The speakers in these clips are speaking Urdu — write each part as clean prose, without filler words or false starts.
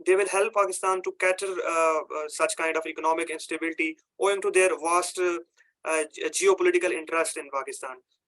they will help Pakistan to cater such kind of economic instability owing to their vast geopolitical interest in Pakistan.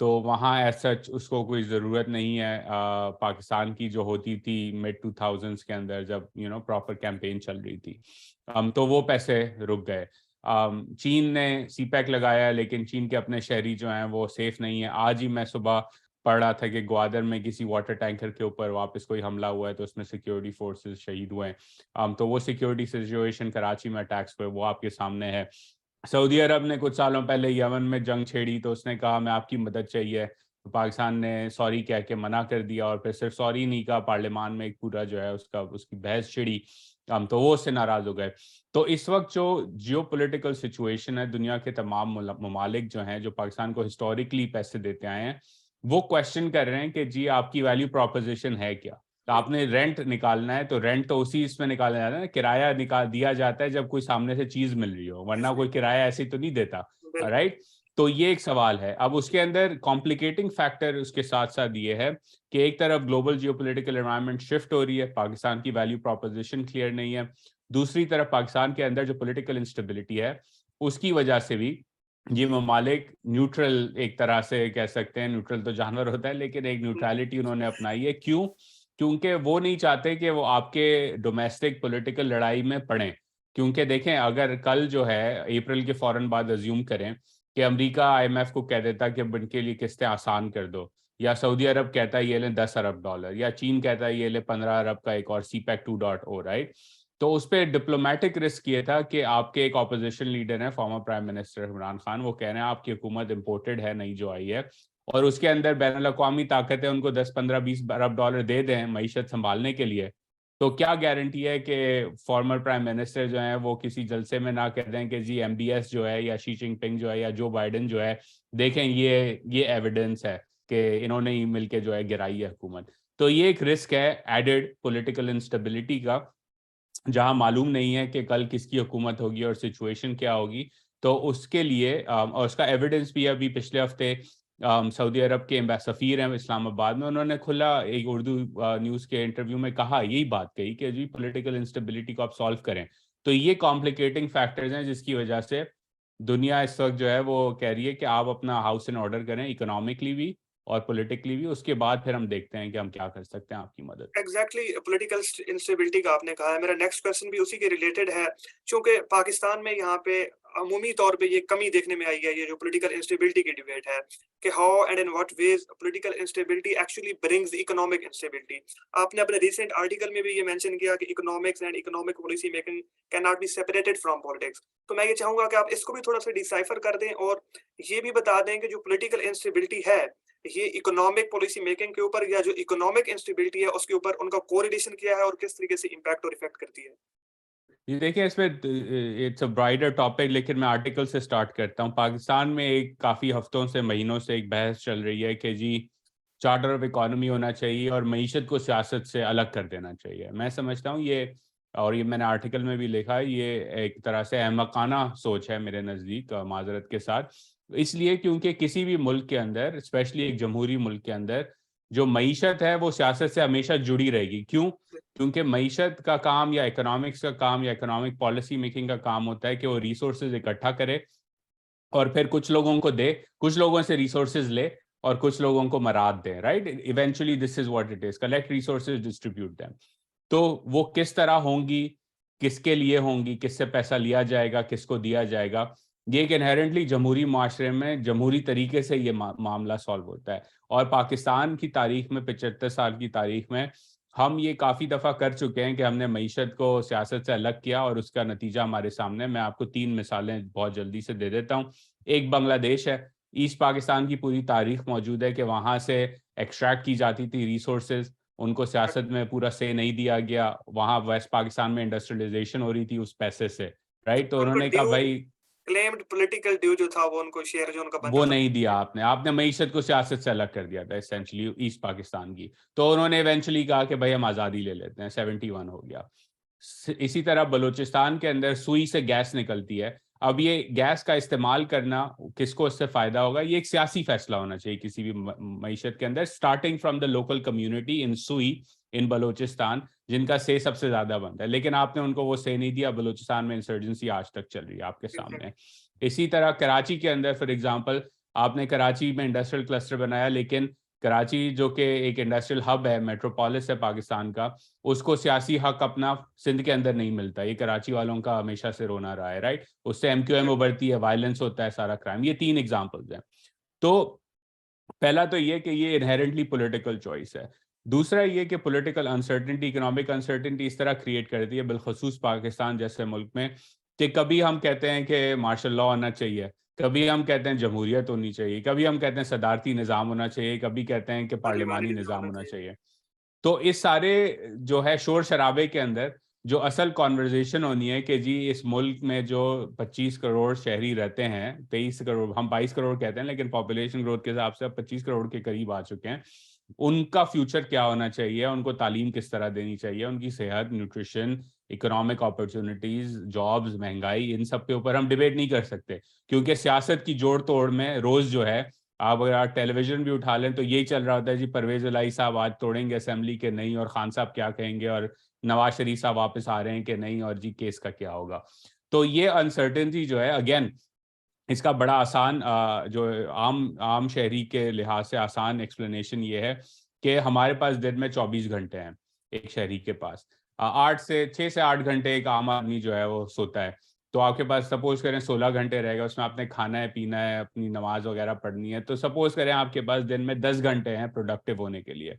تو وہاں ایز سچ اس کو کوئی ضرورت نہیں ہے پاکستان کی جو ہوتی تھی mid 2000s کے اندر جب پراپر کیمپین چل رہی تھی. تو وہ پیسے رک گئے. چین نے سی پیک لگایا لیکن چین کے اپنے شہری جو ہیں وہ سیف نہیں ہیں. آج ہی میں صبح پڑھ رہا تھا کہ گوادر میں کسی واٹر ٹینکر کے اوپر واپس کوئی حملہ ہوا ہے تو اس میں سیکیورٹی فورسز شہید ہوئے ہیں. تو وہ سیکیورٹی سچویشن کراچی میں اٹیکس ہوئے وہ آپ کے سامنے ہے. سعودی عرب نے کچھ سالوں پہلے یمن میں جنگ چھیڑی تو اس نے کہا میں آپ کی مدد چاہیے, تو پاکستان نے سوری کہہ کے منع کر دیا, اور پھر صرف سوری نہیں کہا, پارلیمان میں ایک پورا جو ہے اس کی بحث چھڑی, تو وہ اس سے ناراض ہو گئے. تو اس وقت جو جیو پولیٹیکل سچویشن ہے دنیا کے تمام ممالک جو ہیں جو پاکستان کو ہسٹوریکلی پیسے دیتے آئے ہیں وہ کوشچن کر رہے ہیں کہ جی آپ کی ویلیو پروپوزیشن ہے کیا. تو آپ نے رینٹ نکالنا ہے تو رینٹ تو اسی اس میں نکالا جاتا ہے نا, کرایہ نکال دیا جاتا ہے جب کوئی سامنے سے چیز مل رہی ہو, ورنہ کوئی کرایہ ایسے تو نہیں دیتا, رائٹ. تو یہ ایک سوال ہے. اب اس کے اندر کمپلیکیٹنگ فیکٹر اس کے ساتھ ساتھ یہ ہے کہ ایک طرف global geopolitical environment shift ہو رہی ہے, پاکستان کی ویلیو پروپوزیشن کلیئر نہیں ہے. دوسری طرف پاکستان کے اندر جو پولیٹیکل انسٹیبلٹی ہے اس کی وجہ سے بھی یہ ممالک نیوٹرل ایک طرح سے کہہ سکتے ہیں, نیوٹرل تو جانور ہوتا ہے لیکن ایک نیوٹرالٹی انہوں نے اپنائی ہے. کیوں؟ کیونکہ وہ نہیں چاہتے کہ وہ آپ کے ڈومیسٹک پولیٹیکل لڑائی میں پڑیں. کیونکہ دیکھیں اگر کل جو ہے اپریل کے فوراً بعد ازیوم کریں کہ امریکہ آئی ایم ایف کو کہہ دیتا کہ ان کے لیے قسطیں آسان کر دو, یا سعودی عرب کہتا ہے یہ لیں $10 ارب, یا چین کہتا ہے یہ لیں 15 ارب کا ایک اور سی پیک 2.0, رائٹ. تو اس پہ ڈپلومیٹک رسک یہ تھا کہ آپ کے ایک اپوزیشن لیڈر ہیں former prime minister Imran Khan, وہ کہہ رہے ہیں آپ کی حکومت امپورٹڈ ہے نئی جو آئی ہے, اور اس کے اندر بین الاقوامی طاقتیں ان کو 10, 15, 20 ارب ڈالر دے دیں معیشت سنبھالنے کے لیے, تو کیا گارنٹی ہے کہ فارمر پرائم منسٹر جو ہیں وہ کسی جلسے میں نہ کہہ دیں کہ جی ایم بی ایس جو ہے یا شی جن پنگ جو ہے یا جو بائیڈن جو ہے دیکھیں یہ ایویڈنس ہے کہ انہوں نے ہی مل کے جو ہے گرائی ہے حکومت. تو یہ ایک رسک ہے ایڈڈ پولیٹیکل انسٹیبلٹی کا, جہاں معلوم نہیں ہے کہ کل کس کی حکومت ہوگی اور سچویشن کیا ہوگی. تو اس کے لیے اور اس کا ایویڈنس بھی ابھی پچھلے ہفتے سعودی عرب کے سفیر ہیں اسلام آباد میں, انہوں نے کھلا ایک اردو نیوز کے انٹرویو میں کہا, یہی بات کہی کہ جی پولیٹیکل انسٹیبلٹی کو آپ سالو کریں. تو یہ کمپلیکیٹنگ فیکٹرز ہیں جس کی وجہ سے دنیا اس وقت جو ہے وہ کہہ رہی ہے کہ آپ اپنا ہاؤس ان آرڈر کریں اکنامکلی بھی اور پولیٹیکلی بھی, اس کے بعد پھر ہم دیکھتے ہیں کہ ہم کیا کر سکتے ہیں آپ کی مدد. ایگزیکٹلی پولیٹیکل انسٹیبلٹی کا آپ نے کہا ہے, میرا نیکسٹ کوشچن بھی اسی کے ریلیٹڈ ہے. چونکہ پاکستان میں یہاں پہ عمومی طور پہ یہ کمی دیکھنے میں آئی ہے, یہ جو پولیٹیکل انسٹیبلٹی کی ڈیبیٹ ہے کہ how and in what ways political instability actually brings economic instability. آپ نے اپنے ریسنٹ آرٹیکل میں بھی یہ مینشن کیا کہ economics and economic policy making can not be separated from politics. تو میں یہ چاہوں گا کہ آپ اس کو بھی تھوڑا سا ڈیسائفر کر دیں اور یہ بھی بتا دیں کہ جو پولیٹیکل انسٹیبلٹی ہے یہ اکنامک پالیسی میکنگ کے اوپر یا جو اکنامک انسٹیبلٹی ہے اس کے اوپر ان کا کوریلیشن کیا ہے اور کس طریقے سے امپیکٹ اور افیکٹ کرتی ہے. جی دیکھیں اس میں اٹس اے برائڈر ٹاپک, لیکن میں آرٹیکل سے سٹارٹ کرتا ہوں. پاکستان میں ایک کافی ہفتوں سے مہینوں سے ایک بحث چل رہی ہے کہ جی چارٹر آف اکانومی ہونا چاہیے اور معیشت کو سیاست سے الگ کر دینا چاہیے. میں سمجھتا ہوں یہ, اور یہ میں نے آرٹیکل میں بھی لکھا ہے, یہ ایک طرح سے احمقانہ سوچ ہے میرے نزدیک, معذرت کے ساتھ. اس لیے کیونکہ کسی بھی ملک کے اندر, اسپیشلی ایک جمہوری ملک کے اندر, جو معیشت ہے وہ سیاست سے ہمیشہ جڑی رہے گی. کیوں؟ کیونکہ معیشت کا کام یا اکنامکس کا کام یا اکنامک پالیسی میکنگ کا کام ہوتا ہے کہ وہ ریسورسز اکٹھا کرے اور پھر کچھ لوگوں کو دے, کچھ لوگوں سے ریسورسز لے اور کچھ لوگوں کو مراد دے, right. Eventually this is what it is, collect resources distribute them. تو وہ کس طرح ہوں گی, کس کے لیے ہوں گی, کس سے پیسہ لیا جائے گا, کس کو دیا جائے گا, یہ ایک انہیرنٹلی جمہوری معاشرے میں جمہوری طریقے سے یہ معاملہ سالو ہوتا ہے. اور پاکستان کی تاریخ میں 75 سال کی تاریخ میں ہم یہ کافی دفعہ کر چکے ہیں کہ ہم نے معیشت کو سیاست سے الگ کیا اور اس کا نتیجہ ہمارے سامنے. میں آپ کو 3 مثالیں بہت جلدی سے دے دیتا ہوں. ایک بنگلہ دیش ہے, ایسٹ پاکستان کی پوری تاریخ موجود ہے کہ وہاں سے ایکسٹریکٹ کی جاتی تھی ریسورسز, ان کو سیاست میں پورا سے نہیں دیا گیا. وہاں ویسٹ پاکستان میں انڈسٹریلائزیشن ہو رہی تھی اس پیسے سے, رائٹ. تو انہوں نے کہا بھائی کلیمڈ پولیٹیکل ڈیو جو تھا وہ ان کو شیئر جو ان کا بنتا وہ تھا نہیں دیا, آپ نے معیشت کو سیاست سے الگ کر دیا تھا اسینچلی ایسٹ پاکستان کی. تو انہوں نے ایونچولی کہا کہ بھائی ہم آزادی لے لیتے ہیں, 71 ہو گیا. اسی طرح بلوچستان کے اندر سوئی سے گیس نکلتی ہے. اب یہ گیس کا استعمال کرنا کس کو اس سے فائدہ ہوگا, یہ ایک سیاسی فیصلہ ہونا چاہیے کسی بھی معیشت کے اندر, starting from the local community in Sui in Balochistan, جن کا سے سب سے زیادہ بنتا ہے. لیکن آپ نے ان کو وہ سے نہیں دیا. بلوچستان میں انسرجنسی آج تک چل رہی ہے آپ کے سامنے. اسی طرح کراچی کے اندر فار ایگزامپل آپ نے کراچی میں انڈسٹریل کلسٹر بنایا، لیکن کراچی جو کہ ایک انڈسٹریل ہب ہے، میٹروپولس ہے پاکستان کا، اس کو سیاسی حق اپنا سندھ کے اندر نہیں ملتا. یہ کراچی والوں کا ہمیشہ سے رونا رہا ہے، رائٹ. اس سے MQM ابھرتی ہے، وائلنس ہوتا ہے، سارا کرائم. یہ 3 ایگزامپلز ہیں. تو پہلا تو یہ کہ یہ انہیرنٹلی پولیٹیکل چوائس ہے. دوسرا یہ کہ پولیٹیکل انسرٹنٹی، اکنامک انسرٹنٹی اس طرح کریٹ کرتی ہے بالخصوص پاکستان جیسے ملک میں، کہ کبھی ہم کہتے ہیں کہ مارشل لا ہونا چاہیے، کبھی ہم کہتے ہیں جمہوریت ہونی چاہیے، کبھی ہم کہتے ہیں صدارتی نظام ہونا چاہیے، کبھی کہتے ہیں کہ پارلیمانی نظام ہونا چاہیے. تو اس سارے جو ہے شور شرابے کے اندر جو اصل کانورزیشن ہونی ہے کہ جی اس ملک میں جو 25 کروڑ شہری رہتے ہیں، 23 کروڑ، ہم 22 کروڑ کہتے ہیں لیکن پاپولیشن گروتھ کے حساب سے 25 کروڑ کے قریب آ چکے ہیں، ان کا فیوچر کیا ہونا چاہیے، ان کو تعلیم کس طرح دینی چاہیے، ان کی صحت، نیوٹریشن، اکنامک اپرچونٹیز، جابز، مہنگائی، ان سب کے اوپر ہم ڈیبیٹ نہیں کر سکتے، کیونکہ سیاست کی جوڑ توڑ میں روز جو ہے آپ اگر آپ ٹیلی ویژن بھی اٹھا لیں تو یہی چل رہا ہوتا ہے جی پرویز الہی صاحب آج توڑیں گے اسمبلی کے نہیں، اور خان صاحب کیا کہیں گے، اور نواز شریف صاحب واپس آ رہے ہیں کہ نہیں، اور جی کیس کا کیا ہوگا. تو یہ انسرٹنٹی جو ہے اگین اس کا بڑا آسان جو عام شہری کے لحاظ سے آسان ایکسپلینیشن یہ ہے کہ ہمارے پاس دن میں 24 گھنٹے ہیں ایک شہری کے پاس، 6 سے 8 گھنٹے ایک عام آدمی جو ہے وہ سوتا ہے. تو آپ کے پاس سپوز کریں 16 گھنٹے رہے گا، اس میں آپ نے کھانا ہے، پینا ہے، اپنی نماز وغیرہ پڑھنی ہے. تو سپوز کریں آپ کے پاس دن میں 10 گھنٹے ہیں پروڈکٹیو ہونے کے لیے.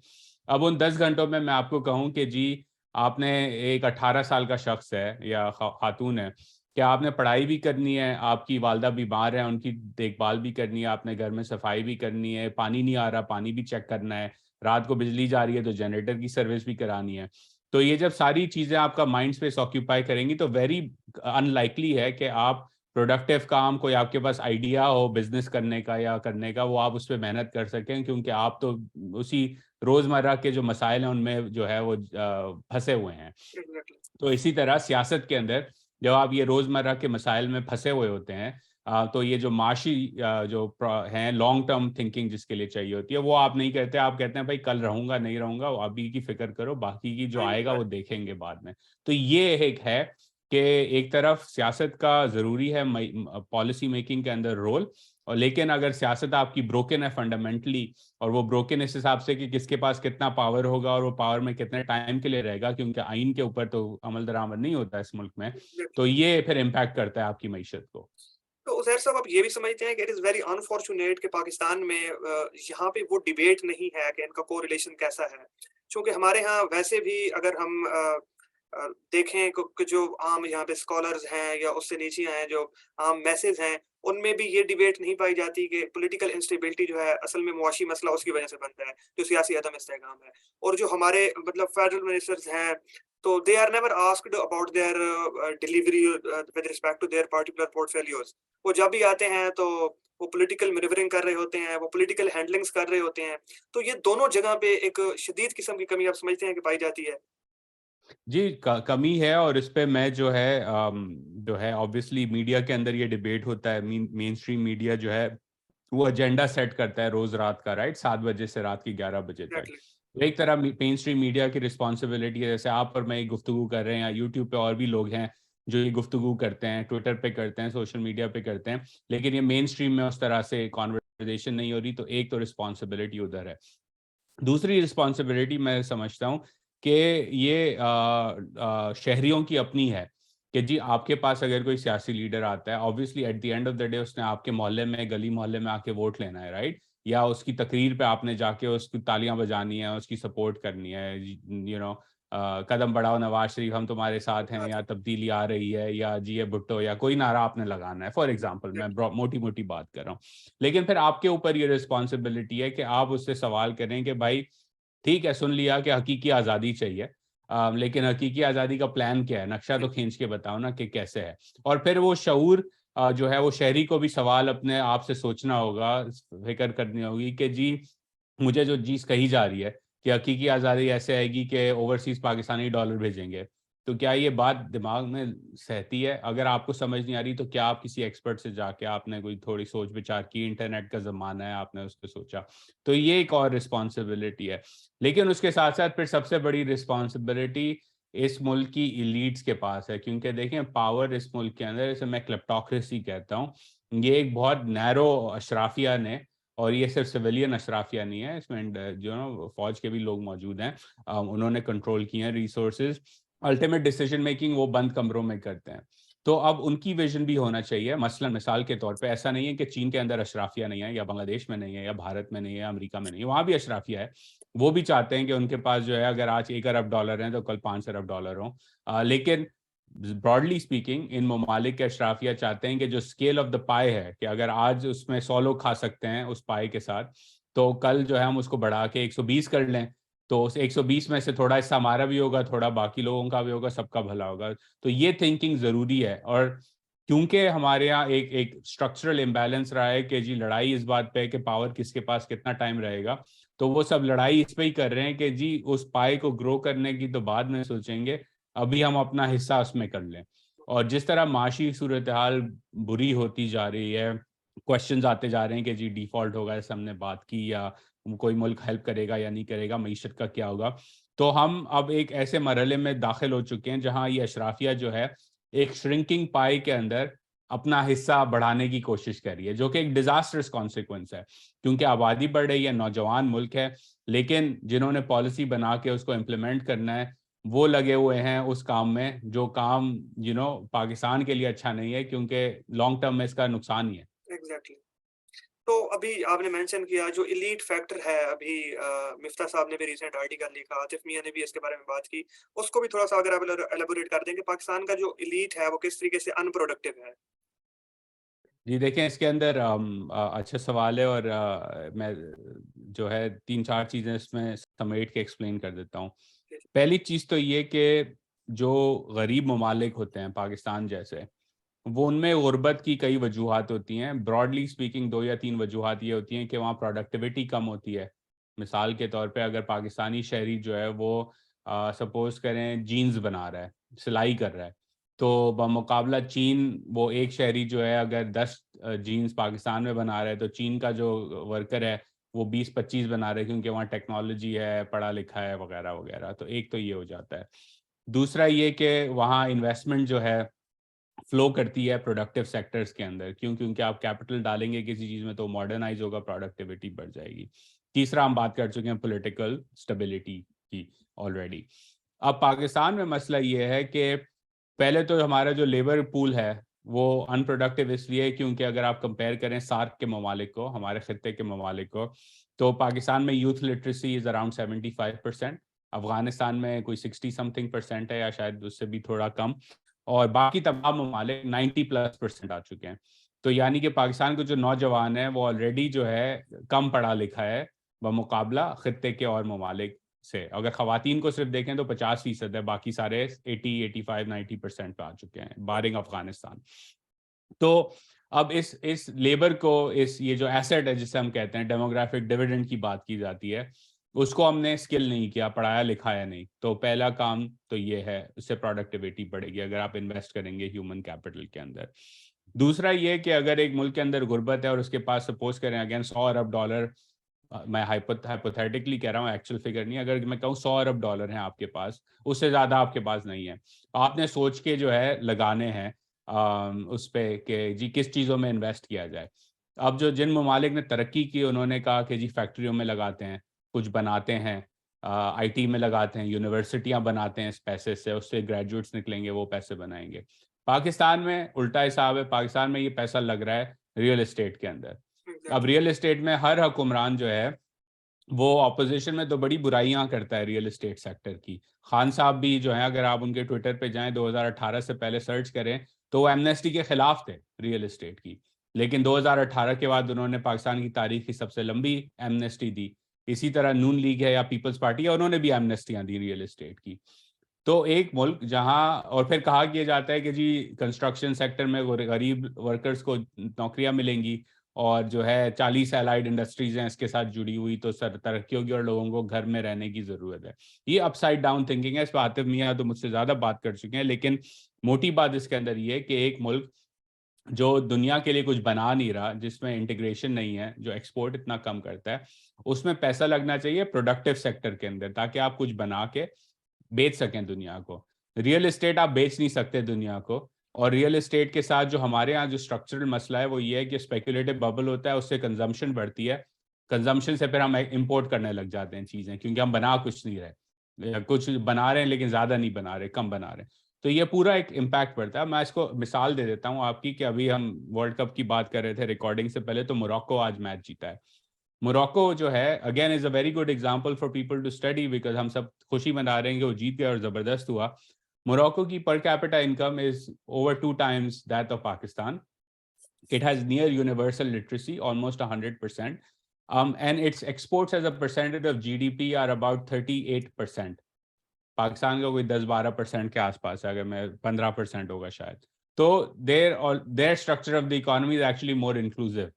اب ان 10 گھنٹوں میں آپ کو کہوں کہ جی آپ نے ایک 18 سال کا شخص ہے یا خاتون ہے کہ آپ نے پڑھائی بھی کرنی ہے، آپ کی والدہ بیمار ہیں، ان کی دیکھ بھال بھی کرنی ہے، آپ نے گھر میں صفائی بھی کرنی ہے، پانی نہیں آ رہا پانی بھی چیک کرنا ہے، رات کو بجلی جا رہی ہے تو جنریٹر کی سروس بھی کرانی ہے. تو یہ جب ساری چیزیں آپ کا مائنڈ اسپیس آکیوپائی کریں گی تو ویری ان لائکلی ہے کہ آپ پروڈکٹیو کام، کوئی آپ کے پاس آئیڈیا ہو بزنس کرنے کا یا کرنے کا، وہ آپ اس پہ محنت کر سکیں، کیونکہ آپ تو اسی روزمرہ کے جو مسائل ہیں ان میں جو ہے وہ پھنسے ہوئے ہیں. تو اسی طرح سیاست کے اندر جب آپ یہ روزمرہ کے مسائل میں پھنسے ہوئے ہوتے ہیں تو یہ جو معاشی جو ہیں لانگ ٹرم تھنکنگ جس کے لیے چاہیے ہوتی ہے وہ آپ نہیں کرتے. آپ کہتے ہیں بھائی کل رہوں گا نہیں رہوں گا، ابھی کی فکر کرو، باقی کی جو آئے گا وہ دیکھیں گے بعد میں. تو یہ ایک ہے کہ ایک طرف سیاست کا ضروری ہے پالیسی میکنگ کے اندر رول، اور لیکن اگر سیاست آپ کی بروکن ہے فنڈامنٹلی، اور وہ بروکن اس حساب سے کہ کس کے پاس کتنا پاور ہوگا اور وہ پاور میں کتنے ٹائم کے لیے رہے گا، کیونکہ آئین کے اوپر تو عمل درآمد نہیں ہوتا اس ملک میں، تو یہ پھر امپیکٹ کرتا ہے آپ کی معیشت کو. تو عزیر صاحب آپ یہ بھی سمجھتے ہیں کہ اٹ از ویری انفارچونیٹ کہ پاکستان میں یہاں پہ وہ ڈیبیٹ نہیں ہے کہ ان کا کو ریلیشن کیسا ہے، چونکہ ہمارے ہاں ویسے بھی اگر ہم دیکھیں کہ جو عام یہاں پہ اسکالرز ہیں یا اس سے نیچے ہیں جو عام میسز ہیں، ان میں بھی یہ ڈیبیٹ نہیں پائی جاتی کہ پولیٹیکل انسٹیبلٹی جو ہے اصل میں معاشی مسئلہ اس کی وجہ سے بنتا ہے جو سیاسی عدم استحکام ہے. اور جو ہمارے مطلب فیڈرل منسٹرز ہیں تو they are never asked about their delivery with respect to their particular portfolios. وہ جب بھی آتے ہیں تو وہ پولیٹیکل مینیورنگ کر رہے ہوتے ہیں، وہ پولیٹیکل ہینڈلنگز کر رہے ہوتے ہیں. تو یہ دونوں جگہ پہ ایک شدید قسم کی کمی آپ سمجھتے ہیں کہ پائی جاتی ہے؟ جی کمی ہے، اور اس پہ میں جو ہے obviously میڈیا کے اندر یہ ڈیبیٹ ہوتا ہے. مین اسٹریم میڈیا جو ہے وہ ایجنڈا سیٹ کرتا ہے روز رات کا، رائٹ، 7 بجے سے رات کی 11 بجے تک. ایک طرح مین اسٹریم میڈیا کی رسپانسبلٹی ہے، جیسے آپ اور میں گفتگو کر رہے ہیں، یا یوٹیوب پہ اور بھی لوگ ہیں جو یہ گفتگو کرتے ہیں، ٹویٹر پہ کرتے ہیں، سوشل میڈیا پہ کرتے ہیں، لیکن یہ مین اسٹریم میں اس طرح سے کانورسیشن نہیں ہو رہی. تو ایک تو رسپانسبلٹی ادھر ہے. دوسری رسپانسبلٹی میں سمجھتا ہوں کہ یہ شہریوں کی اپنی ہے کہ جی آپ کے پاس اگر کوئی سیاسی لیڈر آتا ہے، obviously at the end of the day اس نے آپ کے محلے میں، گلی محلے میں آ کے ووٹ لینا ہے، رائٹ، یا اس کی تقریر پہ آپ نے جا کے اس کی تالیاں بجانی ہے، اس کی سپورٹ کرنی ہے، قدم بڑھاؤ نواز شریف ہم تمہارے ساتھ ہیں، یا تبدیلی آ رہی ہے، یا جی بھٹو، یا کوئی نعرہ آپ نے لگانا ہے، فار ایگزامپل میں موٹی بات کر رہا ہوں. لیکن پھر آپ کے اوپر یہ رسپانسبلٹی ہے کہ آپ اس سے سوال کریں کہ بھائی ٹھیک ہے، سن لیا کہ حقیقی آزادی چاہیے، لیکن حقیقی آزادی کا پلان کیا ہے، نقشہ تو کھینچ کے بتاؤ نا کہ کیسے ہے. اور پھر وہ شعور جو ہے وہ شہری کو بھی سوال اپنے آپ سے سوچنا ہوگا، فکر کرنی ہوگی کہ جی مجھے جو چیز کہی جا رہی ہے کہ حقیقی آزادی ایسے آئے گی کہ اوورسیز پاکستانی ڈالر بھیجیں گے، تو کیا یہ بات دماغ میں سہتی ہے؟ اگر آپ کو سمجھ نہیں آ رہی تو کیا آپ کسی ایکسپرٹ سے جا کے آپ نے کوئی تھوڑی سوچ بچار کی؟ انٹرنیٹ کا زمانہ ہے، آپ نے اس پہ سوچا. تو یہ ایک اور رسپانسبلٹی ہے. لیکن اس کے ساتھ ساتھ پھر سب سے بڑی رسپانسبلٹی اس ملک کی ایلیٹس کے پاس ہے، کیونکہ دیکھیں پاور اس ملک کے اندر، اسے میں کلیپٹوکریسی کہتا ہوں، یہ ایک بہت نیرو اشرافیہ نے، اور یہ صرف سویلین اشرافیہ نہیں ہے، اس میں جو نا فوج کے بھی لوگ موجود ہیں، انہوں نے کنٹرول کیے ہیں ریسورسز، الٹیمیٹ ڈیسیجن میکنگ وہ بند کمروں میں کرتے ہیں. تو اب ان کی ویژن بھی ہونا چاہیے. مثلا مثال کے طور پہ ایسا نہیں ہے کہ چین کے اندر اشرافیہ نہیں ہے، یا بنگلہ دیش میں نہیں ہے، یا بھارت میں نہیں ہے، یا امریکہ میں نہیں ہے، وہاں بھی اشرافیہ ہے. وہ بھی چاہتے ہیں کہ ان کے پاس جو ہے اگر آج 1 ارب ڈالر ہیں تو کل 5 ارب ڈالر ہوں. لیکن براڈلی اسپیکنگ ان ممالک کے اشرافیہ چاہتے ہیں کہ جو اسکیل آف دا پائے ہے، کہ اگر آج اس میں 100 لوگ کھا سکتے ہیں اس پائے کے ساتھ، تو کل جو ہے ہم اس کو بڑھا کے 120 کر لیں، تو اس 120 میں سے تھوڑا حصہ ہمارا بھی ہوگا، تھوڑا باقی لوگوں کا بھی ہوگا، سب کا بھلا ہوگا. تو یہ تھنکنگ ضروری ہے. اور کیونکہ ہمارے یہاں ایک اسٹرکچرل امبیلنس رہا ہے کہ جی لڑائی اس بات پہ کہ پاور کس کے پاس کتنا ٹائم رہے گا، تو وہ سب لڑائی اس پہ ہی کر رہے ہیں کہ جی اس پائے کو گرو کرنے کی تو بعد میں سوچیں گے، ابھی ہم اپنا حصہ اس میں کر لیں. اور جس طرح معاشی صورتحال بری ہوتی جا رہی ہے، کوشچنز آتے جا رہے ہیں کہ جی ڈیفالٹ ہوگا، جیسے ہم نے بات کی، یا کوئی ملک ہیلپ کرے گا یا نہیں کرے گا، معیشت کا کیا ہوگا. تو ہم اب ایک ایسے مرحلے میں داخل ہو چکے ہیں جہاں یہ اشرافیہ جو ہے ایک شرنکنگ پائی کے اندر اپنا حصہ بڑھانے کی کوشش کر رہی ہے، جو کہ ایک ڈیزاسٹرس کانسیکوینس ہے، کیونکہ آبادی بڑھ رہی ہے، نوجوان ملک ہے، لیکن جنہوں نے پالیسی بنا کے اس کو امپلیمنٹ کرنا ہے وہ لگے ہوئے ہیں اس کام میں، جو کام پاکستان کے لیے اچھا نہیں ہے، کیونکہ لانگ ٹرم میں اس کا نقصان ہی ہے. ایگزیکٹلی. تو ابھی آپ نے مینشن کیا جو ایلیٹ فیکٹر ہے، ابھی مفتاح صاحب نے بھی ریسنٹ آرٹیکل لکھا، عاطف میاں نے بھی اس کے بارے میں بات کی، اس کو بھی تھوڑا سا اگر آپ ایلیبوریٹ کر دیں کہ پاکستان کا جو ایلیٹ ہے وہ کس طریقے سے ان پروڈکٹیو ہے. جی دیکھیں، اس کے اندر اچھا سوال ہے، اور میں جو ہے 3-4 چیزیں اس میں سمیٹ کے ایکسپلین کر دیتا ہوں. پہلی چیز تو یہ کہ جو غریب ممالک ہوتے ہیں پاکستان جیسے، وہ ان میں غربت کی کئی وجوہات ہوتی ہیں. براڈلی اسپیکنگ 2 یا 3 وجوہات یہ ہوتی ہیں کہ وہاں پروڈکٹیوٹی کم ہوتی ہے. مثال کے طور پہ اگر پاکستانی شہری جو ہے وہ سپوز کریں جینز بنا رہا ہے، سلائی کر رہا ہے، تو بمقابلہ چین وہ ایک شہری جو ہے اگر 10 جینز پاکستان میں بنا رہا ہے، تو چین کا جو ورکر ہے وہ 20-25 بنا رہے ہیں، کیونکہ وہاں ٹیکنالوجی ہے، پڑھا لکھا ہے، وغیرہ وغیرہ. تو ایک تو یہ ہو جاتا ہے. دوسرا یہ کہ وہاں انویسٹمنٹ جو ہے فلو کرتی ہے پروڈکٹیو سیکٹرز کے اندر، کیونکہ آپ کیپٹل ڈالیں گے کسی چیز میں تو ماڈرنائز ہوگا، پروڈکٹیوٹی بڑھ جائے گی. تیسرا ہم بات کر چکے ہیں پولیٹیکل اسٹیبلٹی کی آلریڈی. اب پاکستان میں مسئلہ یہ ہے کہ پہلے تو ہمارا جو لیبر پول ہے وہ ان پروڈکٹیو اس لیے کیونکہ اگر آپ کمپیئر کریں سارک کے ممالک کو، ہمارے خطے کے ممالک کو، تو پاکستان میں youth literacy is around 75%، Afghanistan میں کوئی 60 سم تھنگ پرسینٹ ہے، یا شاید اس سے بھی تھوڑا کم، اور باقی تمام ممالک 90+% آ چکے ہیں. تو یعنی کہ پاکستان کے جو نوجوان ہیں وہ آلریڈی جو ہے کم پڑھا لکھا ہے بمقابلہ خطے کے اور ممالک سے. اگر خواتین کو صرف دیکھیں تو 50% ہے، باقی سارے 80-85-90% پہ آ چکے ہیں بارنگ افغانستان. تو اب اس لیبر کو، یہ جو ایسٹ ہے جسے ہم کہتے ہیں ڈیموگرافک ڈیویڈنڈ کی بات کی جاتی ہے، اس کو ہم نے اسکل نہیں کیا، پڑھایا لکھایا نہیں. تو پہلا کام تو یہ ہے، اس سے پروڈکٹیوٹی بڑھے گی اگر آپ انویسٹ کریں گے ہیومن کیپٹل کے اندر. دوسرا یہ کہ اگر ایک ملک کے اندر غربت ہے اور اس کے پاس سپوز کریں اگین 100 ارب ڈالر، میں ہائپوتھیٹکلی کہہ رہا ہوں، ایکچوئل فگر نہیں، اگر میں کہوں 100 ارب ڈالر ہیں آپ کے پاس، اس سے زیادہ آپ کے پاس نہیں ہے، آپ نے سوچ کے جو ہے لگانے ہیں اس پہ کہ جی کس چیزوں میں انویسٹ کیا جائے. اب جن ممالک نے ترقی کی انہوں نے کہا کہ جی فیکٹریوں میں لگاتے ہیں، کچھ بناتے ہیں، آئی ٹی میں لگاتے ہیں، یونیورسٹیاں بناتے ہیں، اس پیسے سے، اس سے گریجویٹس نکلیں گے، وہ پیسے بنائیں گے. پاکستان میں الٹا حساب ہے، پاکستان میں یہ پیسہ لگ رہا ہے ریئل اسٹیٹ کے اندر. اب ریئل اسٹیٹ میں ہر حکمران جو ہے وہ اپوزیشن میں تو بڑی برائیاں کرتا ہے ریئل اسٹیٹ سیکٹر کی. خان صاحب بھی جو ہیں، اگر آپ ان کے ٹویٹر پہ جائیں 2018 سے پہلے سرچ کریں تو وہ ایمنیسٹی کے خلاف تھے ریئل اسٹیٹ کی، لیکن 2018 کے بعد انہوں نے پاکستان کی تاریخ کی سب سے لمبی ایمنیسٹی دی. اسی طرح نون لیگ ہے یا پیپلز پارٹی ہے، انہوں نے بھی ایمنیسٹیاں دی ریئل اسٹیٹ کی. تو ایک ملک جہاں، اور پھر کہا کیا جاتا ہے کہ جی کنسٹرکشن سیکٹر میں غریب ورکرز کو نوکریاں ملیں گی، اور جو ہے 40 الائڈ انڈسٹریز ہیں اس کے ساتھ جڑی ہوئی، تو ترقی ہوگی اور لوگوں کو گھر میں رہنے کی ضرورت ہے. یہ اپ سائڈ ڈاؤن تھنکنگ ہے، اس پہ عاطف میاں تو مجھ سے زیادہ بات کر چکے ہیں، لیکن موٹی بات اس کے اندر یہ ہے کہ ایک ملک جو دنیا کے لیے کچھ بنا نہیں رہا، جس میں انٹیگریشن نہیں ہے، جو ایکسپورٹ اتنا کم کرتا ہے، اس میں پیسہ لگنا چاہیے پروڈکٹیو سیکٹر کے اندر، تاکہ آپ کچھ بنا کے بیچ سکیں دنیا کو. ریئل اسٹیٹ آپ بیچ نہیں سکتے دنیا کو، اور ریئل اسٹیٹ کے ساتھ جو ہمارے یہاں جو اسٹرکچرل مسئلہ ہے وہ یہ ہے کہ اسپیکولیٹو ببل ہوتا ہے, اس سے کنزمپشن بڑھتی ہے, کنزمپشن سے پھر ہم امپورٹ کرنے لگ جاتے ہیں چیزیں, کیونکہ ہم بنا کچھ نہیں رہے, کچھ بنا رہے ہیں لیکن زیادہ نہیں بنا رہے, کم بنا رہے ہیں, تو یہ پورا ایک امپیکٹ پڑتا ہے. میں اس کو مثال دے دیتا ہوں آپ کی, کہ ابھی ہم ورلڈ کپ کی بات کر رہے تھے ریکارڈنگ سے پہلے, تو موروکو آج میچ جیتا ہے. موروکو جو ہے again is a very good example for people to study, because ہم سب خوشی منا رہے ہیں کہ وہ جیت گیا اور زبردست ہوا. موروکو کی per capita income is over 2 times that of Pakistan. It has near universal literacy, almost 100%. And its exports as a percentage of GDP are about 38%. Pakistan کا کوئی 10-12% کے آس پاس ہے, اگر میں 15% ہوگا شاید. تو their structure of the economy is actually more inclusive.